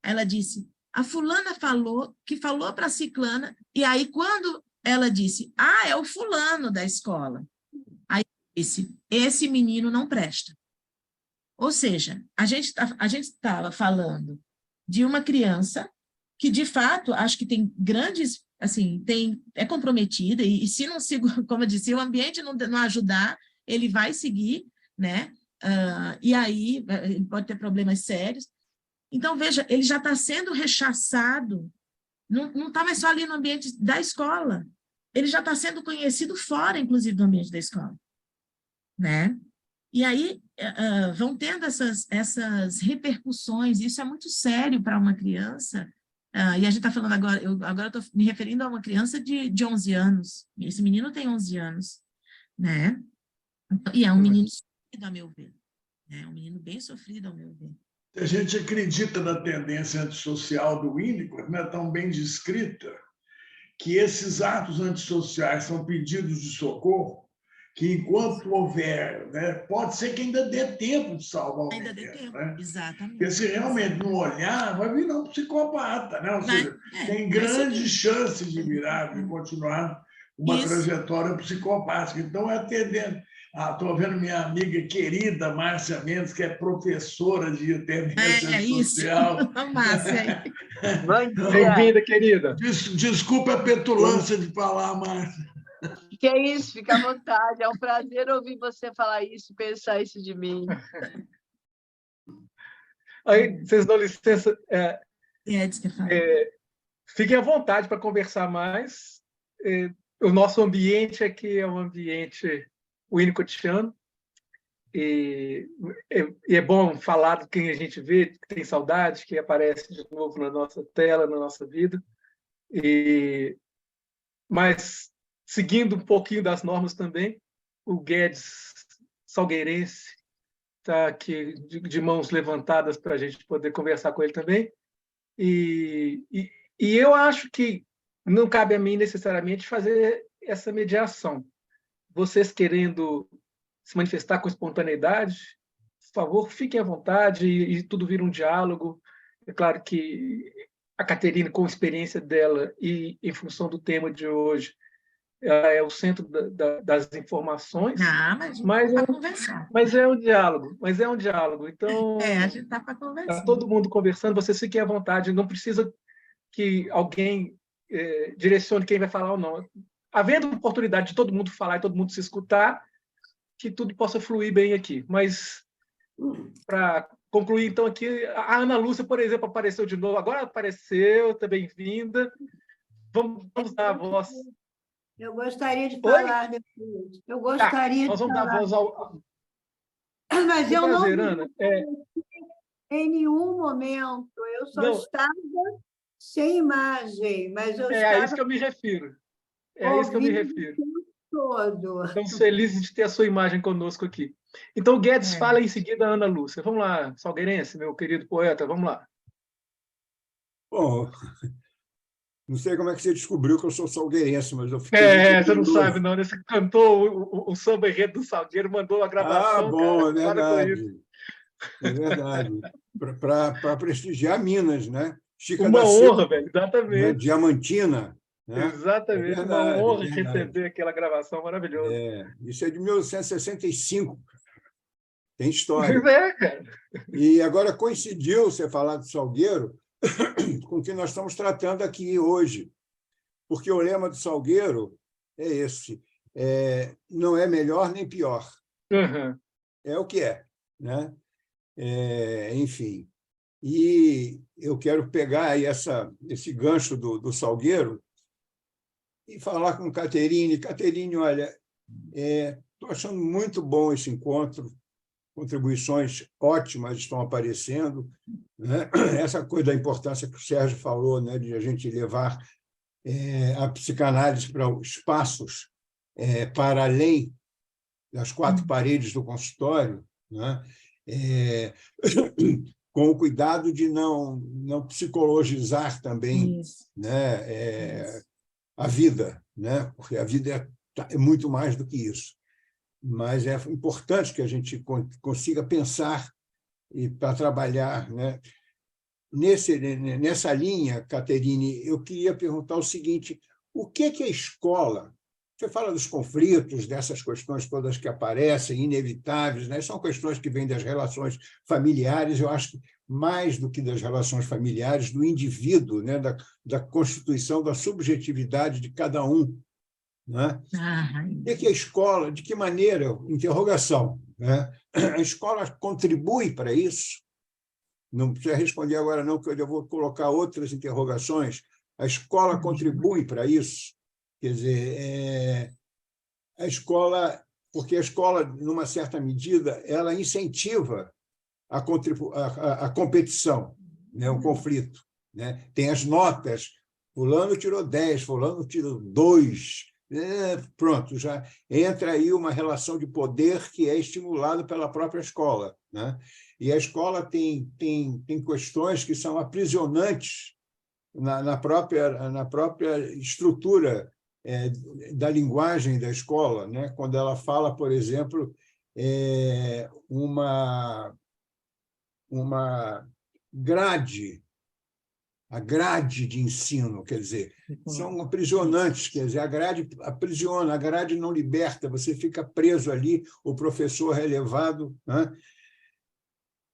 ela disse, a fulana falou para a ciclana, e aí quando ela disse, é o fulano da escola, aí disse, esse menino não presta. Ou seja, a gente estava falando de uma criança que, de fato, acho que tem grandes, assim, é comprometida, e se não sigo, como eu disse, se o ambiente não ajudar, ele vai seguir, né? E aí ele pode ter problemas sérios. Então, veja, ele já está sendo rechaçado, não está mais só ali no ambiente da escola, ele já está sendo conhecido fora, inclusive, do ambiente da escola, né? E aí vão tendo essas repercussões, isso é muito sério para uma criança, e a gente está falando agora estou me referindo a uma criança de 11 anos, esse menino tem 11 anos, né? E é um menino sofrido, a meu ver, é um menino bem sofrido, ao meu ver. A gente acredita na tendência antissocial do Winnicott, não é tão bem descrita, que esses atos antissociais são pedidos de socorro, que enquanto houver, né, pode ser que ainda dê tempo de salvar o menino. Ainda dê tempo, né? Exatamente. Porque se realmente não olhar, vai virar um psicopata, né? Ou seja, tem grande chance de virar, de continuar uma trajetória psicopática. Então, é tendência. Estou vendo minha amiga querida, Márcia Mendes, que é professora de tendência social. Márcia. Bem-vinda, querida. Desculpa a petulância de falar, Márcia. Que é isso, fica à vontade. É um prazer ouvir você falar isso, pensar isso de mim. Aí, vocês dão licença. Fiquem à vontade para conversar mais. O nosso ambiente aqui é um ambiente winnicottiano. E é bom falar de quem a gente vê, que tem saudade, que aparece de novo na nossa tela, na nossa vida. Mas, seguindo um pouquinho das normas também, o Guedes Salgueirense está aqui de mãos levantadas para a gente poder conversar com ele também. E eu acho que não cabe a mim necessariamente fazer essa mediação. Vocês querendo se manifestar com espontaneidade, por favor, fiquem à vontade e tudo vira um diálogo. É claro que a Caterine, com a experiência dela e em função do tema de hoje, ela é o centro das informações, mas é um diálogo. Então, a gente está para conversar. Está todo mundo conversando, vocês fiquem à vontade, não precisa que alguém direcione quem vai falar ou não. Havendo oportunidade de todo mundo falar e todo mundo se escutar, que tudo possa fluir bem aqui. Mas, para concluir, então, aqui, a Ana Lúcia, por exemplo, apareceu de novo. Agora apareceu, está bem-vinda. Vamos dar a voz. Eu gostaria de falar depois. Eu gostaria nós vamos de falar. Dar a voz ao... Mas eu prazer, não Ana. Em nenhum momento. Eu só estava sem imagem, mas eu estava... É a isso que eu me refiro. É a isso que eu me refiro. Todo. Estamos felizes de ter a sua imagem conosco aqui. Então, Guedes fala em seguida a Ana Lúcia. Vamos lá, salgueirense, meu querido poeta, vamos lá. Bom, não sei como é que você descobriu que eu sou salgueirense, mas eu fiquei... Você não sabe, não. Você cantou o samba enredo do Salgueiro, mandou a gravação. Bom, cara, é verdade. É verdade. Para prestigiar Minas, né? Chica uma da honra, Silva, velho, exatamente. Né? Diamantina. Né? Exatamente, uma honra receber aquela gravação maravilhosa. Isso é de 1965. Tem história. Pois é, cara. E agora coincidiu você falar do Salgueiro com o que nós estamos tratando aqui hoje. Porque o lema do Salgueiro é esse: não é melhor nem pior. Uhum. É o que é. Né? Enfim. E eu quero pegar aí esse gancho do Salgueiro e falar com Caterine. Caterine, olha, estou achando muito bom esse encontro, contribuições ótimas estão aparecendo, né? Essa coisa da importância que o Sérgio falou, né, de a gente levar a psicanálise para espaços para além das quatro paredes do consultório, né? Com o cuidado de não psicologizar também, né, a vida, né? Porque a vida é muito mais do que isso. Mas é importante que a gente consiga pensar e para trabalhar, né? Nessa linha, Caterine, eu queria perguntar o seguinte: o que é a escola? Você fala dos conflitos, dessas questões todas que aparecem, inevitáveis, né? São questões que vêm das relações familiares, eu acho que mais do que das relações familiares, do indivíduo, né? da constituição da subjetividade de cada um. Né? O que é a escola? De que maneira? Interrogação. Né? A escola contribui para isso? Não precisa responder agora, não, porque eu vou colocar outras interrogações. A escola contribui para isso? Quer dizer, a escola, porque a escola, numa certa medida, ela incentiva a competição, né? O conflito. Né? Tem as notas, fulano tirou 10, fulano tirou 2. Pronto, já entra aí uma relação de poder que é estimulada pela própria escola. Né? E a escola tem questões que são aprisionantes na própria estrutura da linguagem da escola, né? Quando ela fala, por exemplo, uma grade, a grade de ensino, quer dizer, são aprisionantes, quer dizer, a grade aprisiona, a grade não liberta, você fica preso ali, o professor é levado. Né?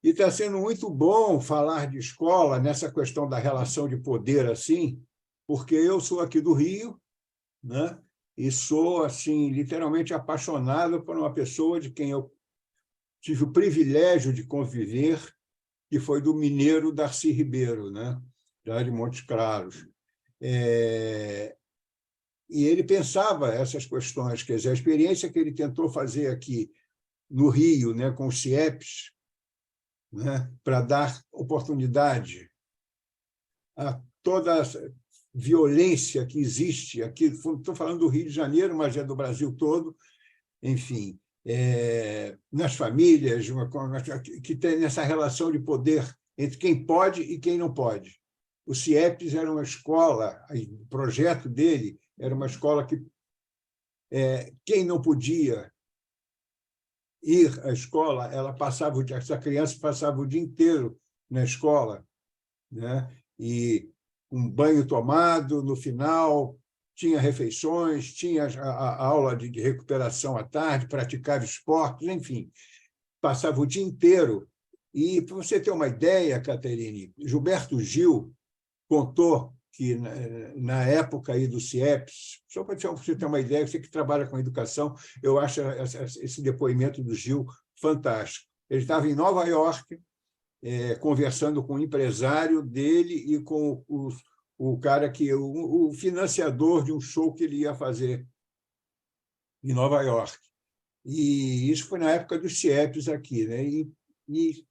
E está sendo muito bom falar de escola nessa questão da relação de poder, assim, porque eu sou aqui do Rio, né? E sou assim literalmente apaixonado por uma pessoa de quem eu tive o privilégio de conviver, que foi do mineiro Darcy Ribeiro, né? Já de Montes Claros. E ele pensava essas questões, quer dizer, a experiência que ele tentou fazer aqui no Rio, né, com os CIEPs, né, para dar oportunidade a toda violência que existe aqui, estou falando do Rio de Janeiro, mas é do Brasil todo, enfim, nas famílias, que tem essa relação de poder entre quem pode e quem não pode. O CIEPS era uma escola, o projeto dele era uma escola que quem não podia ir à escola, essa criança passava o dia inteiro na escola, né? E um banho tomado no final, tinha refeições, tinha a aula de recuperação à tarde, praticava esportes, enfim, passava o dia inteiro. E, para você ter uma ideia, Caterine, Gilberto Gil contou que, na época aí do CIEPS, só para você ter uma ideia, você que trabalha com educação, eu acho esse depoimento do Gil fantástico. Ele estava em Nova York, conversando com o empresário dele e com o cara o financiador de um show que ele ia fazer em Nova York. E isso foi na época dos CIEPs aqui, né? E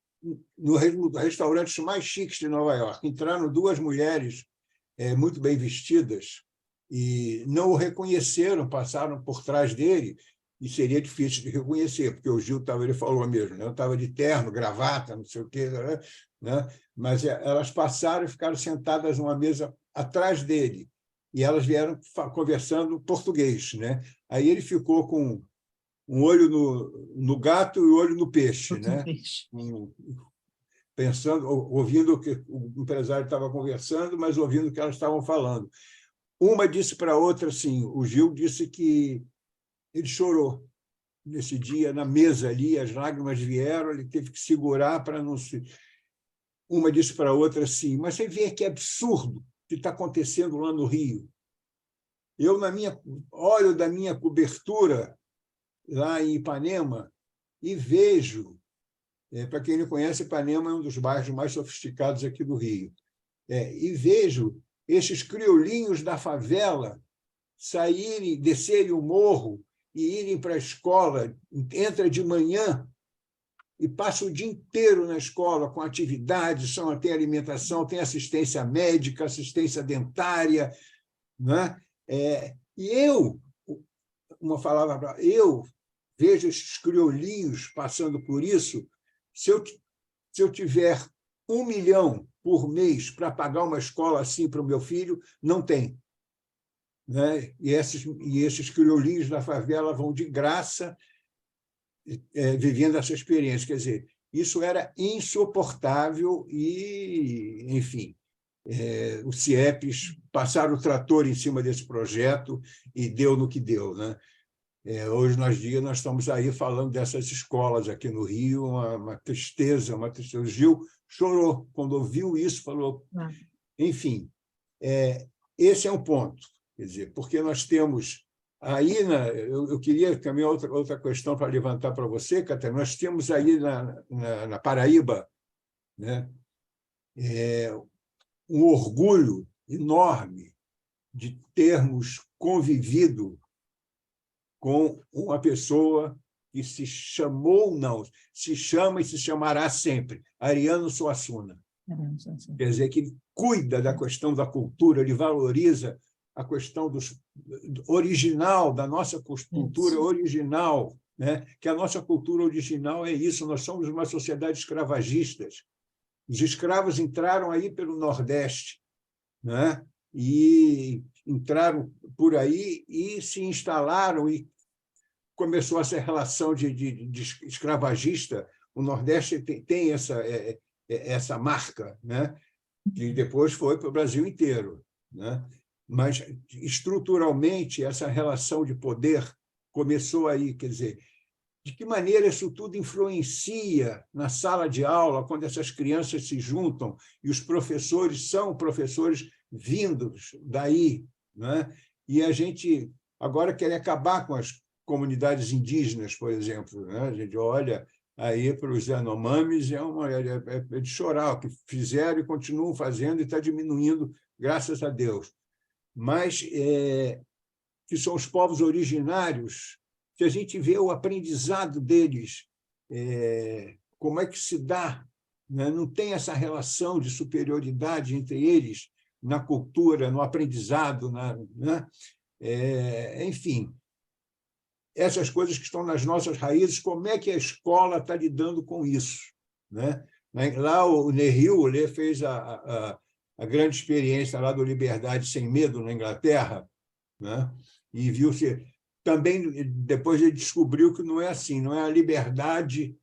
no restaurante mais chiques de Nova York entraram duas mulheres muito bem vestidas e não o reconheceram, passaram por trás dele, e seria difícil de reconhecer, porque o Gil ele falou mesmo, né? Eu estava de terno, gravata, não sei o quê, né? Mas elas passaram e ficaram sentadas numa mesa atrás dele, e elas vieram conversando português, né? Aí ele ficou com um olho no gato e o olho no peixe, né? Pensando, ouvindo o que o empresário estava conversando, mas ouvindo o que elas estavam falando. Uma disse para a outra assim, o Gil disse que ele chorou nesse dia, na mesa ali, as lágrimas vieram, ele teve que segurar para não se... Uma disse para a outra assim, mas você vê que absurdo que está acontecendo lá no Rio. Eu, olho da minha cobertura lá em Ipanema e vejo, para quem não conhece, Ipanema é um dos bairros mais sofisticados aqui do Rio, e vejo esses criolinhos da favela saírem, descerem o morro e irem para a escola, entra de manhã e passa o dia inteiro na escola com atividades, tem alimentação, tem assistência médica, assistência dentária, né? E eu vejo esses criolinhos passando por isso. Se eu tiver 1 milhão por mês para pagar uma escola assim para o meu filho, não tem. Né? E esses criolinhos da favela vão de graça vivendo essa experiência. Quer dizer, isso era insuportável e, enfim, os CIEPs passaram o trator em cima desse projeto e deu no que deu, né? Hoje nós estamos aí falando dessas escolas aqui no Rio, uma tristeza, uma tristeza. O Gil chorou quando ouviu isso, falou... Enfim, esse é um ponto. Quer dizer, porque nós temos aí... eu queria também outra questão para levantar para você, Catarina. Nós temos aí na Paraíba, né, um orgulho enorme de termos convivido com uma pessoa que se chama e se chamará sempre, Ariano Suassuna. Quer dizer, que ele cuida da questão da cultura, ele valoriza a questão original, da nossa cultura original, né? Que a nossa cultura original é isso, nós somos uma sociedade escravagista. Os escravos entraram aí pelo Nordeste, né? E entraram por aí e se instalaram e começou essa relação de escravagista. O Nordeste tem essa marca, né? Que depois foi para o Brasil inteiro, né? Mas, estruturalmente, essa relação de poder começou aí. Quer dizer, de que maneira isso tudo influencia na sala de aula, quando essas crianças se juntam e os professores são professores vindos daí, né? E a gente agora quer acabar com as comunidades indígenas, por exemplo, né? A gente olha aí para os Yanomamis, é de chorar o que fizeram e continuam fazendo, e está diminuindo, graças a Deus. Mas que são os povos originários, se a gente vê o aprendizado deles, como é que se dá, né? Não tem essa relação de superioridade entre eles na cultura, no aprendizado, né? Enfim, essas coisas que estão nas nossas raízes, como é que a escola está lidando com isso, né? Lá o Nehru fez a grande experiência lá do Liberdade Sem Medo, na Inglaterra, né? E viu-se também, depois ele descobriu que não é assim, não é a liberdade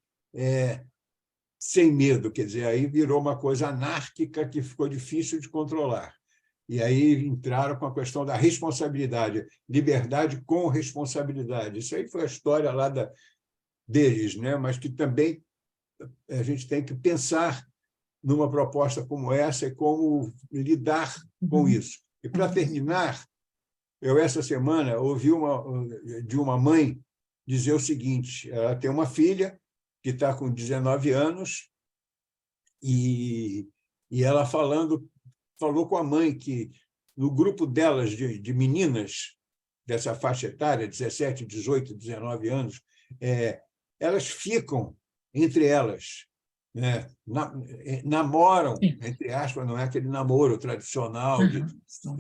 sem medo, quer dizer, aí virou uma coisa anárquica que ficou difícil de controlar. E aí entraram com a questão da responsabilidade, liberdade com responsabilidade. Isso aí foi a história lá deles, né? Mas que também a gente tem que pensar numa proposta como essa e como lidar com isso. E, para terminar, eu, essa semana, ouvi de uma mãe dizer o seguinte: ela tem uma filha que está com 19 anos e ela falou com a mãe que, no grupo delas, de meninas dessa faixa etária, 17, 18, 19 anos, elas ficam entre elas, né? Namoram, entre aspas, não é aquele namoro tradicional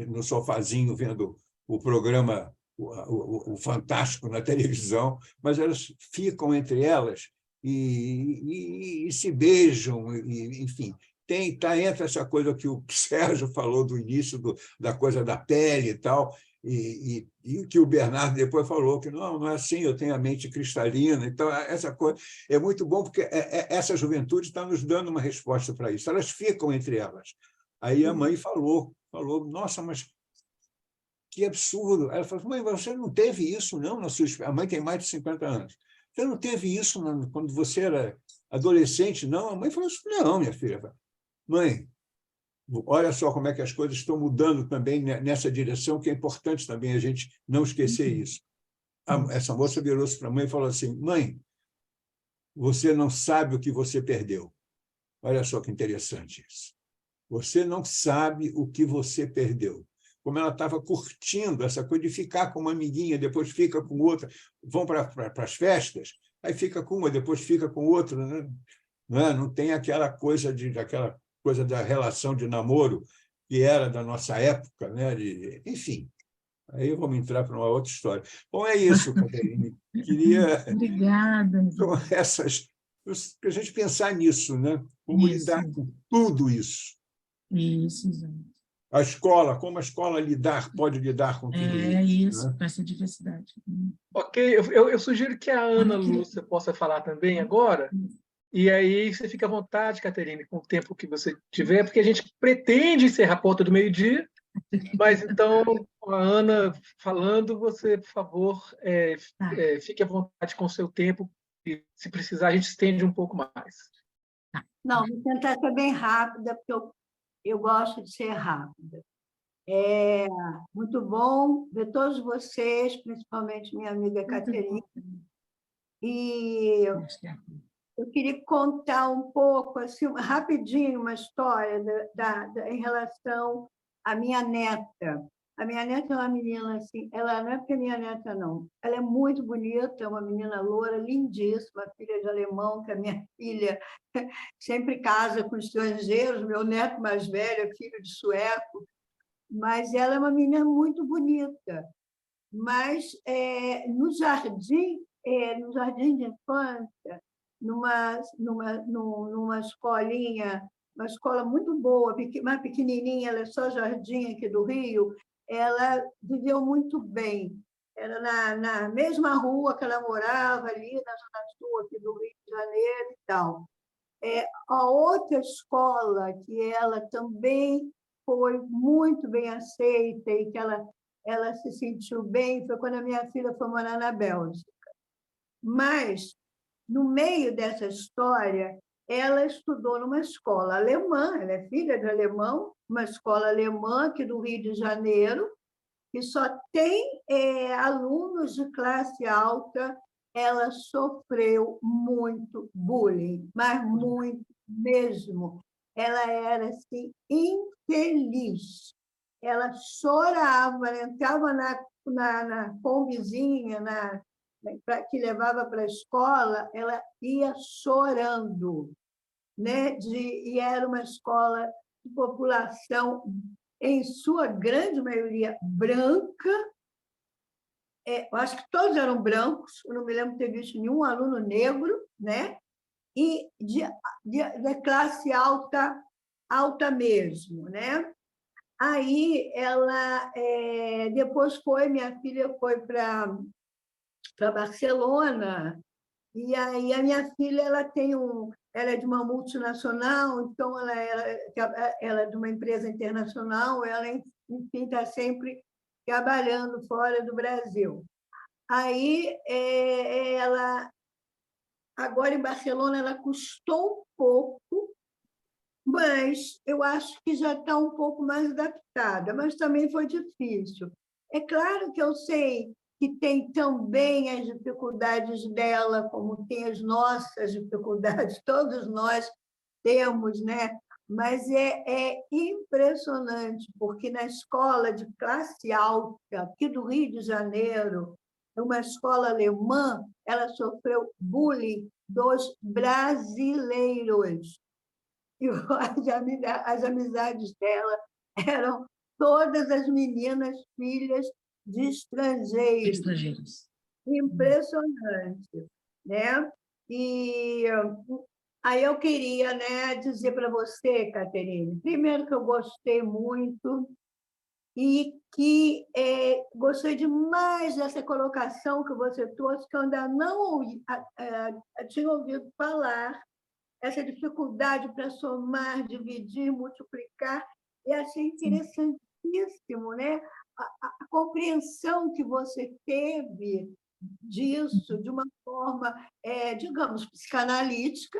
no sofazinho vendo o programa, o Fantástico na televisão, mas elas ficam entre elas e se beijam, enfim. Entra essa coisa que o Sérgio falou do início, da coisa da pele e tal, e que o Bernardo depois falou, que não é assim, eu tenho a mente cristalina. Então, essa coisa é muito bom, porque essa juventude está nos dando uma resposta para isso. Elas ficam entre elas. Aí a mãe falou, nossa, mas que absurdo. Ela falou: mãe, você não teve isso, não? A mãe tem mais de 50 anos. Você não teve isso quando você era adolescente, não? A mãe falou assim: não, minha filha. Mãe, olha só como é que as coisas estão mudando também nessa direção, que é importante também a gente não esquecer isso. Essa moça virou-se para a mãe e falou assim: mãe, você não sabe o que você perdeu. Olha só que interessante isso. Você não sabe o que você perdeu. Como ela estava curtindo essa coisa de ficar com uma amiguinha, depois fica com outra, vão para as festas, aí fica com uma, depois fica com outra, né? Não tem aquela coisa da relação de namoro que era da nossa época, né? Enfim, aí vamos entrar para uma outra história. Bom, é isso, Caterine. Queria... Obrigada. Para a gente pensar nisso, né? Como lidar com tudo isso. Isso, exato. A escola, como a escola pode lidar com tudo isso. Com essa diversidade. Ok, eu sugiro que a Ana Lúcia possa falar também agora, e aí você fica à vontade, Caterine, com o tempo que você tiver, porque a gente pretende encerrar a porta do meio-dia, mas então, com a Ana falando, você, por favor, fique à vontade com o seu tempo, e se precisar, a gente estende um pouco mais. Não, vou tentar ser bem rápida, porque eu gosto de ser rápida. Muito bom ver todos vocês, principalmente minha amiga Caterine. E eu queria contar um pouco, assim, rapidinho, uma história em relação à minha neta. A minha neta é uma menina assim, ela não é porque é minha neta, não. Ela é muito bonita, é uma menina loura, lindíssima, filha de alemão, que a minha filha sempre casa com estrangeiros, meu neto mais velho é filho de sueco, mas ela é uma menina muito bonita. Mas no jardim de infância, numa escolinha, uma escola muito boa, mais pequenininha, ela é só jardim aqui do Rio, ela viveu muito bem. Era na mesma rua que ela morava, ali na Zona Sul aqui do Rio de Janeiro e tal. A outra escola que ela também foi muito bem aceita e que ela se sentiu bem foi quando a minha filha foi morar na Bélgica. Mas, no meio dessa história, ela estudou numa escola alemã, ela é filha de alemão, uma escola alemã aqui do Rio de Janeiro, que só tem alunos de classe alta. Ela sofreu muito bullying, mas muito mesmo. Ela era assim, infeliz. Ela chorava, entrava na combizinha que levava para a escola, ela ia chorando, né? E era uma escola de população, em sua grande maioria, branca. Eu acho que todos eram brancos, eu não me lembro de ter visto nenhum aluno negro, né? E de classe alta mesmo, né? Aí ela depois minha filha foi para para Barcelona. E aí a minha filha ela é de uma multinacional, então ela é de uma empresa internacional, ela, enfim, está sempre trabalhando fora do Brasil. Aí ela, agora em Barcelona, ela custou um pouco, mas eu acho que já está um pouco mais adaptada, mas também foi difícil. É claro que eu sei que tem também as dificuldades dela, como tem as nossas dificuldades, todos nós temos, né? Mas é impressionante, porque na escola de classe alta, aqui do Rio de Janeiro, uma escola alemã, ela sofreu bullying dos brasileiros. E as amizades dela eram todas as meninas filhas de estrangeiros. Impressionante, né? E aí eu queria, né, dizer para você, Caterine, primeiro que eu gostei muito e que gostei demais dessa colocação que você trouxe, que eu ainda não tinha ouvido falar, essa dificuldade para somar, dividir, multiplicar, e achei interessantíssimo, né? A compreensão que você teve disso de uma forma, digamos, psicanalítica,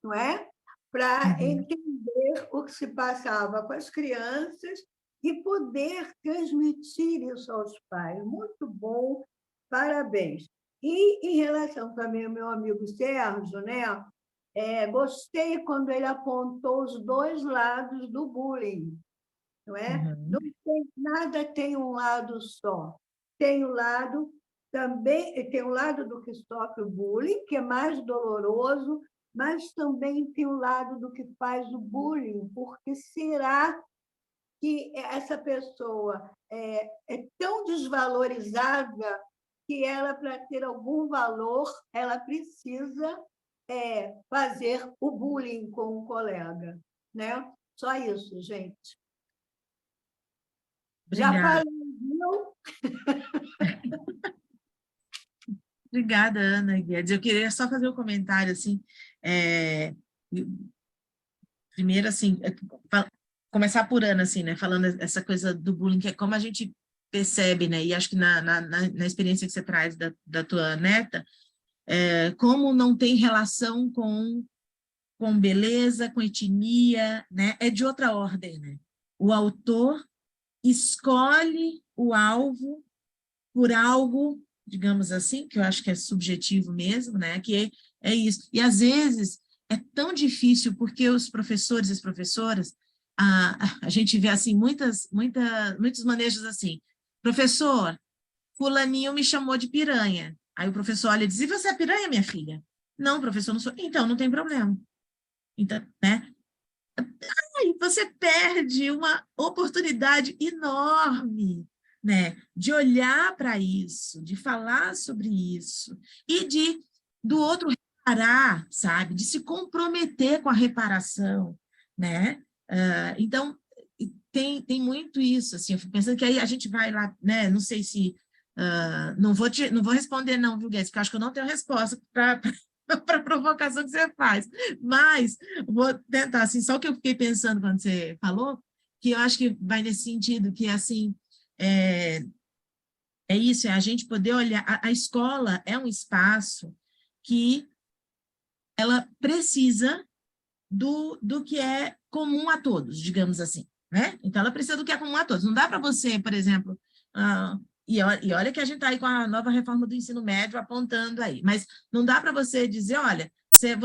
não é? Para entender o que se passava com as crianças e poder transmitir isso aos pais. Muito bom, parabéns. E em relação também ao meu amigo Sérgio, né? Gostei quando ele apontou os dois lados do bullying, não é? Não tem, nada tem um lado só. Tem o lado também, tem o lado do que sofre o bullying, que é mais doloroso, mas também tem o lado do que faz o bullying, porque será que essa pessoa é tão desvalorizada que ela, para ter algum valor, ela precisa fazer o bullying com o colega, né? Só isso, gente. Obrigada. Já falei, viu? Obrigada, Ana Guedes. Eu queria só fazer um comentário, assim, primeiro, assim, começar por Ana, assim, né, falando essa coisa do bullying, que é como a gente percebe, né, e acho que na experiência que você traz da tua neta, como não tem relação com beleza, com etnia, né, é de outra ordem, né? O autor escolhe o alvo por algo, digamos assim, que eu acho que é subjetivo mesmo, né? Que é isso. E, às vezes, é tão difícil, porque os professores e as professoras, a gente vê, assim, muitos manejos assim. Professor, fulaninho me chamou de piranha. Aí o professor olha e diz, e você é piranha, minha filha? Não, professor, não sou. Então, não tem problema. Então, né? Aí você perde uma oportunidade enorme, né, de olhar para isso, de falar sobre isso, e do outro reparar, sabe, de se comprometer com a reparação, né? Então, tem muito isso, assim, eu fico pensando que aí a gente vai lá, né, não sei se, não vou responder não, viu, Guedes, porque eu acho que eu não tenho resposta para a provocação que você faz, mas vou tentar, assim, só que eu fiquei pensando quando você falou, que eu acho que vai nesse sentido, que, assim, é isso, é a gente poder olhar, a escola é um espaço que ela precisa do que é comum a todos, digamos assim, né? Então, ela precisa do que é comum a todos. Não dá para você, por exemplo, e olha que a gente está aí com a nova reforma do ensino médio apontando aí, mas não dá para você dizer, olha, você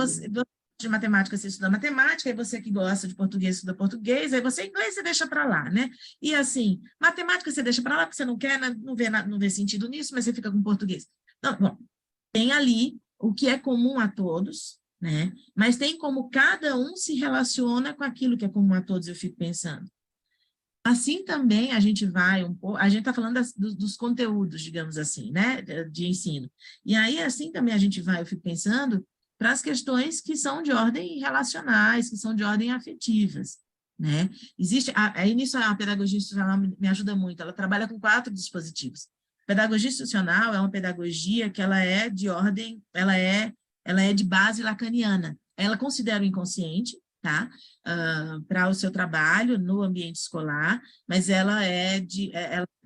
de matemática, você estuda matemática, e você que gosta de português, estuda português, aí você inglês, você deixa para lá, né? E assim, matemática você deixa para lá, porque você não quer, não vê sentido nisso, mas você fica com português. Não, bom, tem ali o que é comum a todos, né? Mas tem como cada um se relaciona com aquilo que é comum a todos, eu fico pensando. Assim também a gente vai um pouco, a gente está falando dos conteúdos, digamos assim, né, de ensino. E aí, assim também a gente vai, eu fico pensando, para as questões que são de ordem relacionais, que são de ordem afetivas, né? Existe, aí nisso a pedagogia institucional me ajuda muito, ela trabalha com 4 dispositivos. Pedagogia institucional é uma pedagogia que ela é de ordem, ela é de base lacaniana. Ela considera o inconsciente, tá? Para o seu trabalho no ambiente escolar, mas ela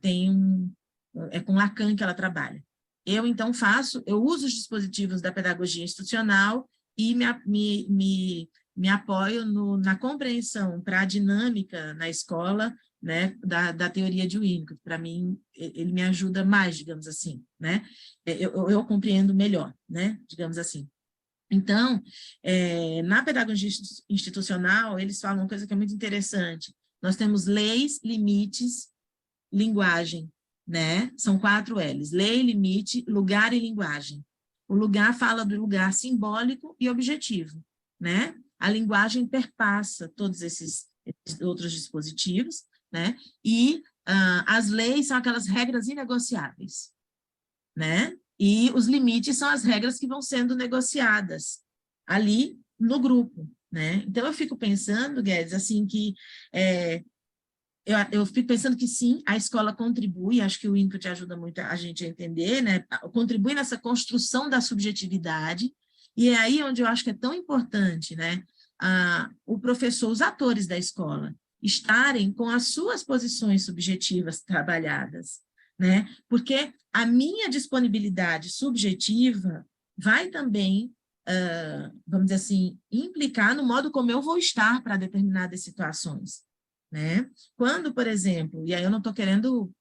tem é com Lacan que ela trabalha. Eu, então, eu uso os dispositivos da pedagogia institucional e me apoio na compreensão para a dinâmica na escola, né, da teoria de Winnicott. Para mim, ele me ajuda mais, digamos assim, né? Eu compreendo melhor, né, digamos assim. Então, na pedagogia institucional, eles falam uma coisa que é muito interessante. Nós temos leis, limites, linguagem, né? São 4 L's. Lei, limite, lugar e linguagem. O lugar fala do lugar simbólico e objetivo, né? A linguagem perpassa todos esses outros dispositivos, né? E as leis são aquelas regras inegociáveis, né? E os limites são as regras que vão sendo negociadas ali no grupo, né? Então, eu fico pensando, Guedes, assim, que eu fico pensando que sim, a escola contribui, acho que o Winnicott ajuda muito a gente a entender, né? Contribui nessa construção da subjetividade, e é aí onde eu acho que é tão importante, né? O professor, os atores da escola, estarem com as suas posições subjetivas trabalhadas, né? Porque a minha disponibilidade subjetiva vai também, vamos dizer assim, implicar no modo como eu vou estar para determinadas situações, né? Quando, por exemplo, e aí eu não estou querendo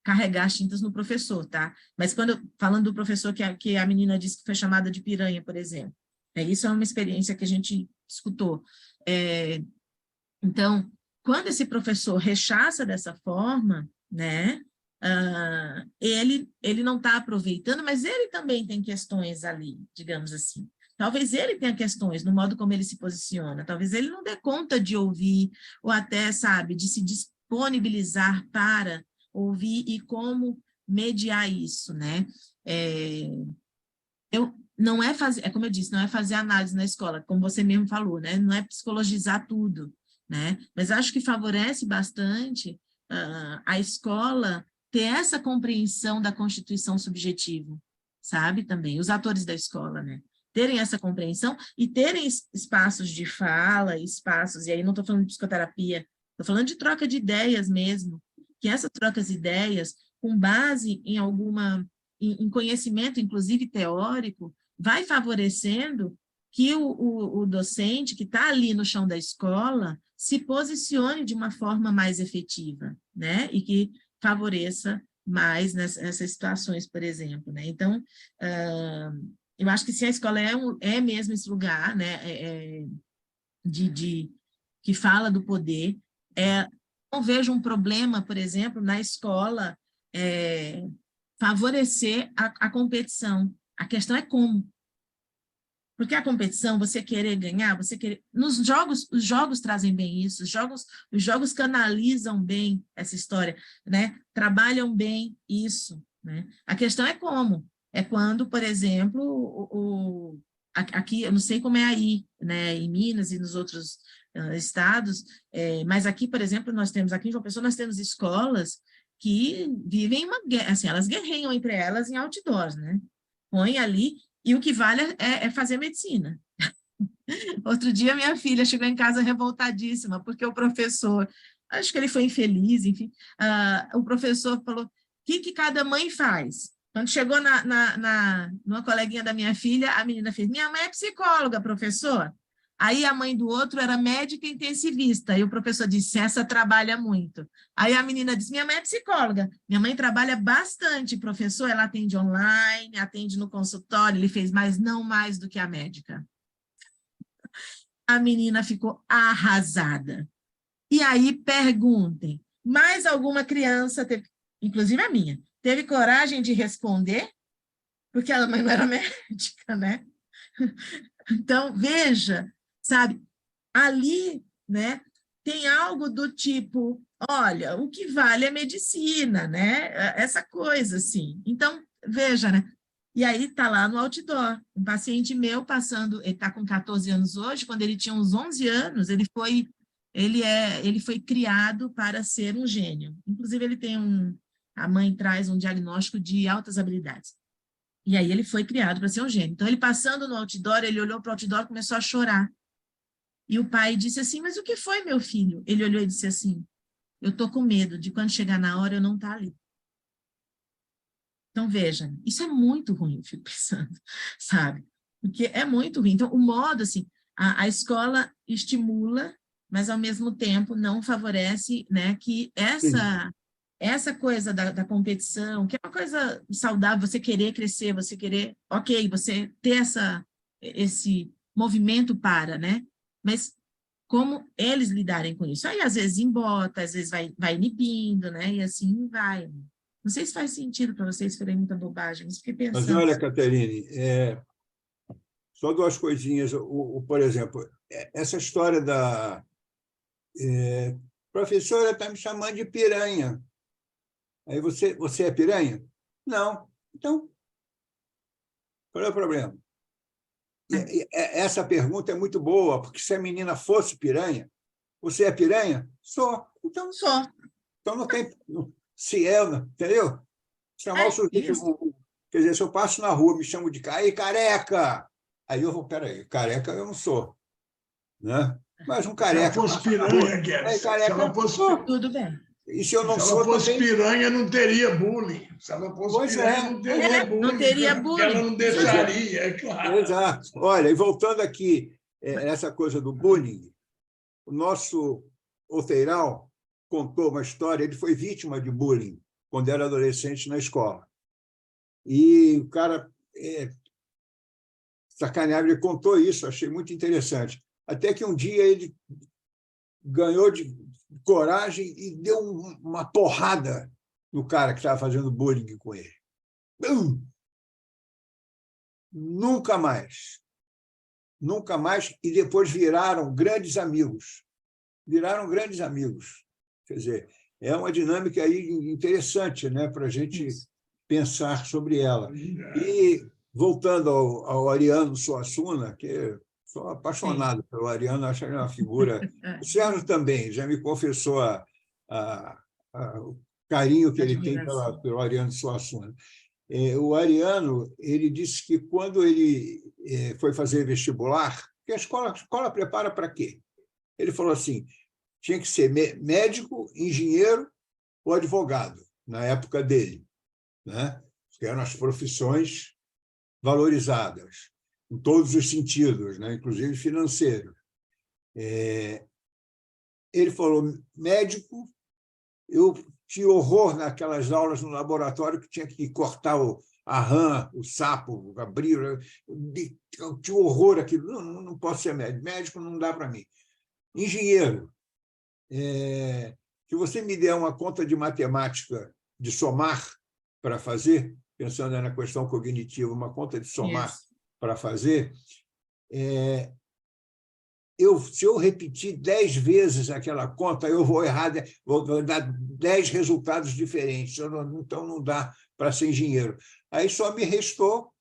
carregar as tintas no professor, tá? Mas falando do professor que a menina disse que foi chamada de piranha, por exemplo, isso é uma experiência que a gente escutou. Então, quando esse professor rechaça dessa forma, né, ele não está aproveitando, mas ele também tem questões ali, digamos assim. Talvez ele tenha questões no modo como ele se posiciona, talvez ele não dê conta de ouvir, ou até, sabe, de se disponibilizar para ouvir e como mediar isso, né? Não é fazer, como eu disse, não é fazer análise na escola, como você mesmo falou, né? Não é psicologizar tudo, né? Mas acho que favorece bastante a escola ter essa compreensão da constituição subjetiva, sabe? Também, os atores da escola, né? Terem essa compreensão e terem espaços de fala, espaços, e aí não estou falando de psicoterapia, estou falando de troca de ideias mesmo, que essas trocas de ideias, com base em conhecimento, inclusive teórico, vai favorecendo que o docente que está ali no chão da escola se posicione de uma forma mais efetiva, né? E que favoreça mais nessas situações, por exemplo, né? Então, eu acho que se a escola é mesmo esse lugar, né, que fala do poder, não vejo um problema, por exemplo, na escola favorecer a competição. A questão é como. Porque a competição, você querer ganhar, os jogos trazem bem isso, os jogos canalizam bem essa história, né? Trabalham bem isso, né? A questão é como. É quando, por exemplo, aqui, eu não sei como é aí, né, em Minas e nos outros estados, mas aqui, por exemplo, aqui em João Pessoa, nós temos escolas que vivem uma guerra, assim, elas guerreiam entre elas em outdoors, né? Põe ali, e o que vale é fazer medicina. Outro dia, minha filha chegou em casa revoltadíssima, porque o professor, acho que ele foi infeliz, enfim, o professor falou, o que cada mãe faz? Quando chegou numa coleguinha da minha filha, a menina fez, minha mãe é psicóloga, professor. Aí a mãe do outro era médica intensivista, e o professor disse, essa trabalha muito. Aí a menina disse, minha mãe é psicóloga, minha mãe trabalha bastante, professor, ela atende online, atende no consultório, ele fez, mas não mais do que a médica. A menina ficou arrasada. E aí perguntem, mais alguma criança, inclusive a minha, teve coragem de responder, porque a mãe não era médica, né? Então, veja, sabe, ali, né, tem algo do tipo, olha, o que vale é medicina, né? Essa coisa, assim. Então, veja, né? E aí está lá no outdoor, um paciente meu passando, ele está com 14 anos hoje, quando ele tinha uns 11 anos, ele foi criado para ser um gênio. Inclusive, ele tem a mãe traz um diagnóstico de altas habilidades. E aí ele foi criado para ser um gênio. Então, ele passando no outdoor, ele olhou para o outdoor e começou a chorar. E o pai disse assim, mas o que foi, meu filho? Ele olhou e disse assim, eu estou com medo de quando chegar na hora eu não estar ali. Então, veja, isso é muito ruim, eu fico pensando, sabe? Porque é muito ruim. Então, o modo, assim, a escola estimula, mas, ao mesmo tempo, não favorece, né, que essa coisa da competição, que é uma coisa saudável, você querer crescer, você querer, ok, você ter esse movimento para, né? Mas como eles lidarem com isso? Aí, às vezes, embota, às vezes vai inibindo, né? E assim vai. Não sei se faz sentido para vocês, falei muita bobagem, mas fiquei pensando. Mas olha, Caterine, só duas coisinhas. Por exemplo, essa história da... professora está me chamando de piranha. Aí você é piranha? Não. Então, qual é o problema? Essa pergunta é muito boa, porque se a menina fosse piranha, você é piranha? Sou. Então, sou. Então não tem... Se é, entendeu? Chamar o sujeito... Quer dizer, se eu passo na rua, me chamo de careca, aí eu vou, peraí, careca eu não sou. Né? Mas um careca... Se ela fosse piranha, Guedes, se ela fosse... Tudo bem. E se eu não se sou... ela fosse piranha, não teria bullying. Se ela fosse piranha, não teria bullying. Não teria bullying. Ela não deixaria, é claro. Exato. Olha, e voltando aqui, essa coisa do bullying, o nosso Oteiral contou uma história, ele foi vítima de bullying quando era adolescente na escola. E o cara sacaneava, ele contou isso, achei muito interessante. Até que um dia ele ganhou de coragem e deu uma porrada no cara que estava fazendo bullying com ele. Nunca mais. Nunca mais. E depois viraram grandes amigos. Viraram grandes amigos. Quer dizer, é uma dinâmica aí interessante, né, para a gente pensar sobre ela. E, voltando ao Ariano Suassuna, que sou apaixonado pelo Ariano, acho que é uma figura... O Sérgio também já me confessou o carinho que ele tem pelo Ariano Suassuna. O Ariano, ele disse que quando ele foi fazer vestibular, que a escola prepara para quê? Ele falou assim, tinha que ser médico, engenheiro ou advogado, na época dele, né? Que eram as profissões valorizadas, em todos os sentidos, né? Inclusive financeiro. Ele falou, médico, eu tinha horror naquelas aulas no laboratório que tinha que cortar a rã, o sapo, abrir. Eu tinha horror aquilo. Não posso ser médico. Médico não dá para mim. Engenheiro. Se você me der uma conta de matemática de somar para fazer, pensando na questão cognitiva, uma conta de somar para fazer, se eu repetir 10 vezes aquela conta, eu vou errar, vou dar 10 resultados diferentes. Então, não dá para ser engenheiro. Aí só me restou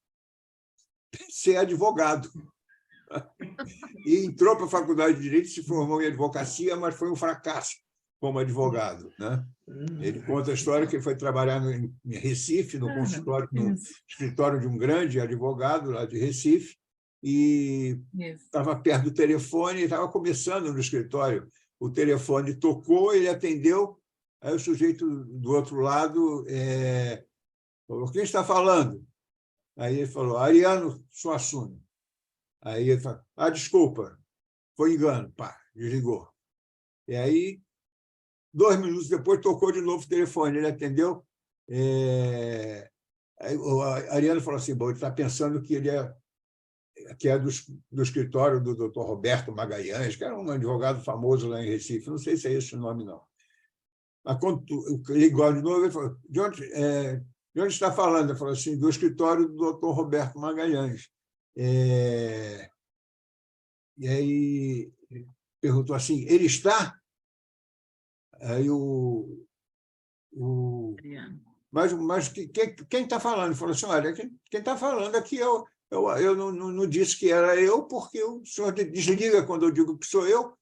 ser advogado. E entrou para a Faculdade de Direito, se formou em advocacia, mas foi um fracasso como advogado, né? Ele conta a história que ele foi trabalhar em Recife, no escritório de um grande advogado lá de Recife, e estava perto do telefone, estava começando no escritório. O telefone tocou, ele atendeu, aí o sujeito do outro lado falou, quem está falando? Aí ele falou, Ariano Suassuna. Aí ele falou, desculpa, foi engano, pá, desligou. E aí, 2 minutos depois, tocou de novo o telefone, ele atendeu. Aí o Ariano falou assim, bom, ele está pensando que ele que é do escritório do Dr. Roberto Magalhães, que era um advogado famoso lá em Recife, não sei se é esse o nome, não. Mas quando ligou de novo, ele falou, de onde está falando? Ele falou assim, do escritório do Dr. Roberto Magalhães. E aí perguntou assim, ele está? Aí mas quem está falando? Ele falou assim, olha, quem está falando aqui eu não disse que era eu, porque o senhor desliga quando eu digo que sou eu.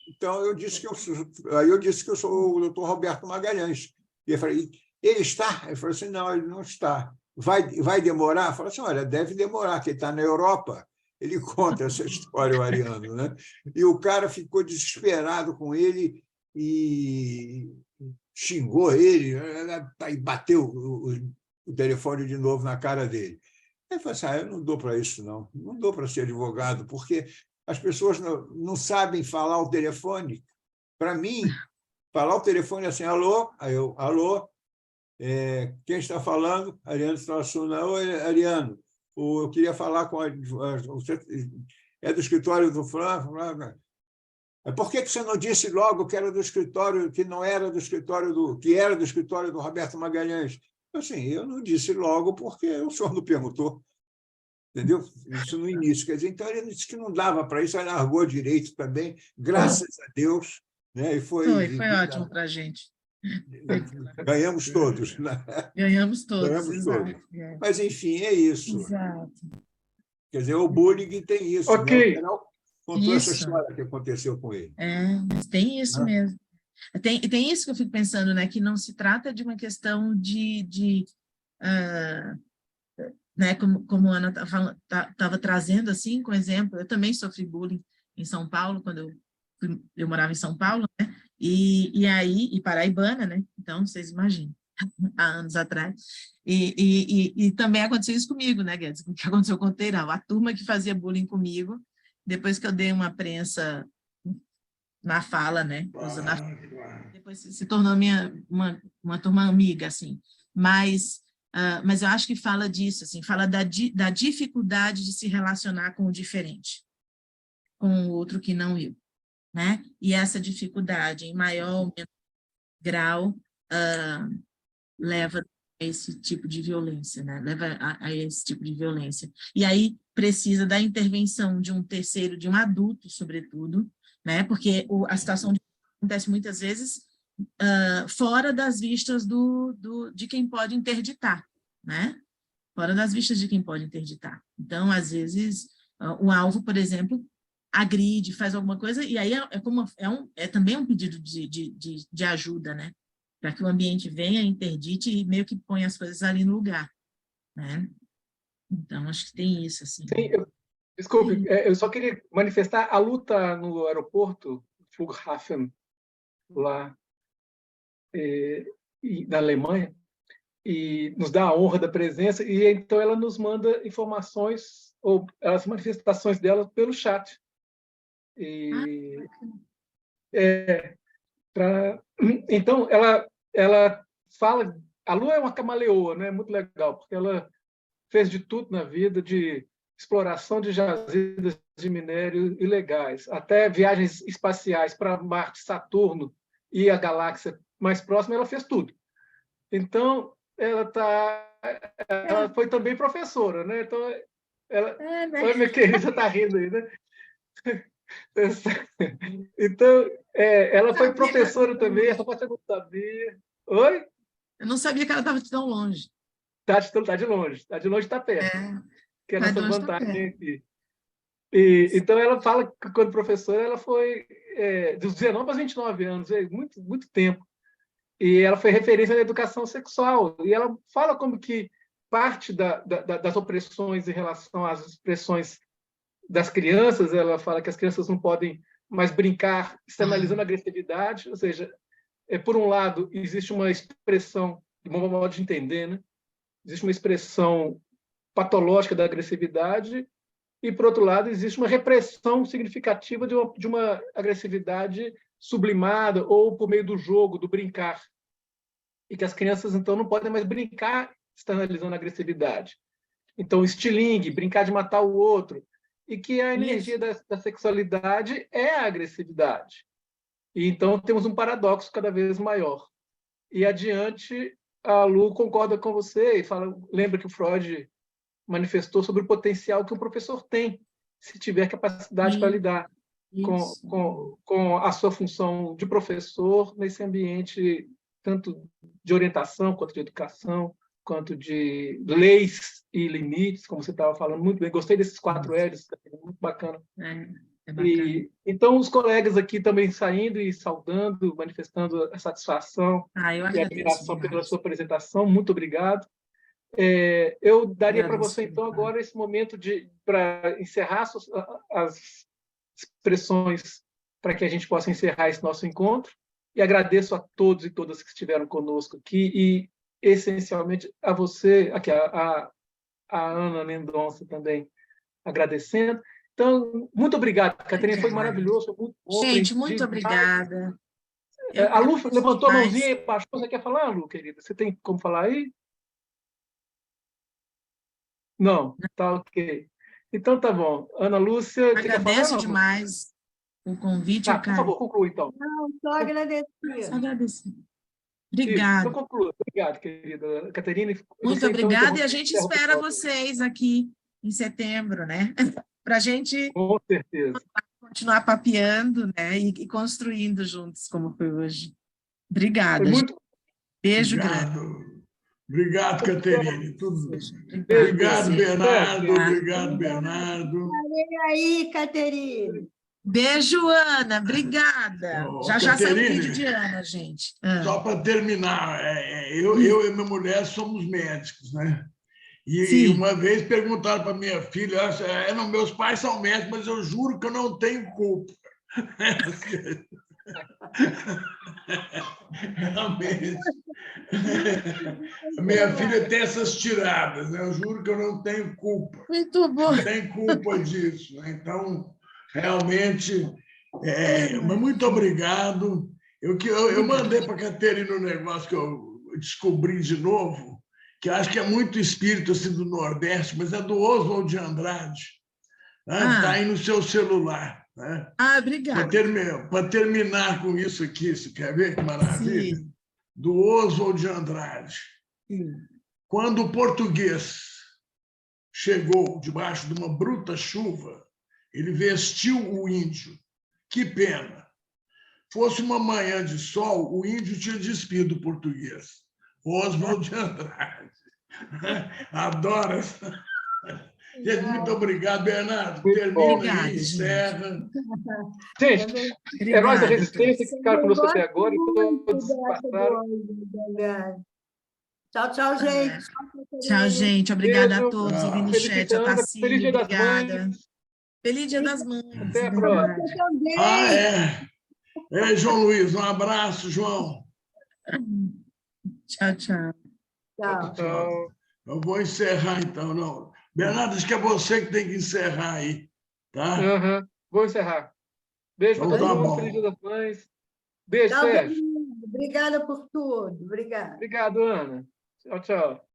Então, eu disse que eu sou o doutor Roberto Magalhães. E eu falei, ele está? Ele falou assim, não, ele não está. Vai demorar? Eu falei assim, olha, deve demorar, que ele está na Europa. Ele conta essa história, o Ariano, né? E o cara ficou desesperado com ele e xingou ele, e bateu o telefone de novo na cara dele. Ele falou assim, eu não dou para isso, não. Não dou para ser advogado, porque as pessoas não sabem falar o telefone. Para mim, falar o telefone assim, alô? Aí eu, alô? Quem está falando? Ariano Suassuna. Oi, Ariano. Eu queria falar com você é do escritório do Franco. Por que você não disse logo que era do escritório, que não era do escritório que era do escritório do Roberto Magalhães? Assim, eu não disse logo porque o senhor não perguntou. Entendeu? Isso no início. Quer dizer, então ele disse que não dava para isso, ele largou direito também, graças a Deus. Né? E foi ótimo para a gente. Ganhamos todos. Né? Ganhamos todos. Ganhamos todos. É. Mas, enfim, é isso. Exato. Quer dizer, o bullying tem isso. Ok. Né? Contou essa história que aconteceu com ele. Mas tem isso mesmo. Tem isso que eu fico pensando, né? Que não se trata de uma questão né? Como a Ana estava trazendo, assim, com exemplo, eu também sofri bullying em São Paulo, quando eu morava em São Paulo, né? E paraibana, né? Então, vocês imaginam, há anos atrás. E também aconteceu isso comigo, né, Guedes? O que aconteceu com o Teirão? A turma que fazia bullying comigo, depois que eu dei uma prensa na fala, né? Depois se tornou uma turma amiga, assim. Mas eu acho que fala disso, assim, fala da dificuldade de se relacionar com o diferente, com o outro que não eu, né? E essa dificuldade, em maior ou menor grau, leva a esse tipo de violência, né? Leva a esse tipo de violência. E aí precisa da intervenção de um terceiro, de um adulto, sobretudo, né? Porque a situação acontece muitas vezes fora das vistas de quem pode interditar, né? Fora das vistas de quem pode interditar. Então, às vezes, o alvo, por exemplo, agride, faz alguma coisa, e aí é também um pedido de ajuda, né? Para que o ambiente venha, interdite e meio que põe as coisas ali no lugar, né? Então, acho que tem isso, assim. Sim, desculpe, eu só queria manifestar a luta no aeroporto, Flughafen, lá na Alemanha, e nos dá a honra da presença, e então ela nos manda informações, ou as manifestações dela pelo chat. Então, ela fala... A Lu é uma camaleoa, né? Muito legal, porque ela fez de tudo na vida, de exploração de jazidas de minério ilegais, até viagens espaciais para Marte, Saturno e a galáxia mais próxima, ela fez tudo. Então, ela foi também professora, né? Então, oi, minha querida, você está rindo aí, né? Então, ela foi professora também, essa parte eu não sabia. Oi? Eu não sabia que ela estava tão longe. Está de longe, está perto. Que é a nossa vantagem aqui. Então, ela fala que, quando professora, ela foi dos 19 aos 29 anos, muito, muito tempo. E ela foi referência na educação sexual. E ela fala como que parte das opressões em relação às expressões das crianças, ela fala que as crianças não podem mais brincar externalizando a agressividade, ou seja, por um lado, existe uma expressão, de bom modo de entender, né? Existe uma expressão patológica da agressividade e, por outro lado, existe uma repressão significativa de uma agressividade sublimada ou por meio do jogo, do brincar. E que as crianças, então, não podem mais brincar externalizando a agressividade. Então, estilingue, brincar de matar o outro, e que a energia da sexualidade é a agressividade. E, então, temos um paradoxo cada vez maior. E, adiante, a Lu concorda com você e lembra que o Freud manifestou sobre o potencial que um professor tem, se tiver capacidade para lidar com a sua função de professor nesse ambiente tanto de orientação, quanto de educação, quanto de leis e limites, como você estava falando muito bem. Gostei desses 4 L's, muito bacana. Então, os colegas aqui também saindo e saudando, manifestando a satisfação eu e a admiração pela sua apresentação. Muito obrigado. Eu daria para você, então, agora esse momento para encerrar as expressões para que a gente possa encerrar esse nosso encontro. E agradeço a todos e todas que estiveram conosco aqui e, essencialmente, a você, aqui, a Ana Mendonça também, agradecendo. Então, muito obrigado, Catarina, foi maravilhoso, muito bom. Gente, muito obrigada. A Lu levantou a mãozinha e baixou. Você quer falar, Lu, querida? Você tem como falar aí? Não, tá ok. Então, tá bom. Ana Lúcia, você quer falar? Agradeço demais o convite, por favor, conclua, então. Não, só agradecer. Só agradecer. Obrigada. Então, conclua. Obrigado, querida Catarina. Muito obrigada, e a gente espera vocês aqui em setembro, né? Para a gente com certeza continuar papeando, né? E construindo juntos, como foi hoje. Obrigada. Beijo grande. Obrigado, Caterine. Obrigado, Bernardo. Obrigado, Bernardo. Valeu aí, Caterine. Beijo, Ana. Obrigada. Já saiu o vídeo de Ana, gente. Só para terminar, eu e minha mulher somos médicos, né? E uma vez perguntaram para minha filha, não, meus pais são médicos, mas eu juro que eu não tenho culpa. Realmente. A minha filha tem essas tiradas, né? Eu juro que eu não tenho culpa. Muito bom. Não tenho culpa disso. Né? Então, realmente, mas muito obrigado. Eu mandei para a Caterina um negócio que eu descobri de novo, que acho que é muito espírito assim, do Nordeste, mas é do Oswald de Andrade. Está aí no seu celular. Né? Obrigada. Para terminar com isso aqui, você quer ver que maravilha? Sim. Do Oswald de Andrade. Sim. Quando o português chegou debaixo de uma bruta chuva, ele vestiu o índio. Que pena! Fosse uma manhã de sol, o índio tinha despido o português. Oswald de Andrade. Adoro essa... Gente, muito obrigado, Bernardo. Termina aí, encerra. Gente, heróis da resistência que ficaram conosco até agora. Tchau, tchau, gente. Tchau, gente. Obrigada a todos. Eu vi no Feliz chat a Tassine. Feliz Dia das Obrigada. Mães. Feliz Dia das Mães. Até a próxima. João Luiz, um abraço, João. Tchau, tchau. Tchau. Eu vou encerrar, então. Não. Bernardo, acho que é você que tem que encerrar aí. Tá? Vou encerrar. Beijo para todo mundo. Feliz Dia das Mães. Beijo, Sérgio. Obrigada por tudo. Obrigada. Obrigado, Ana. Tchau, tchau.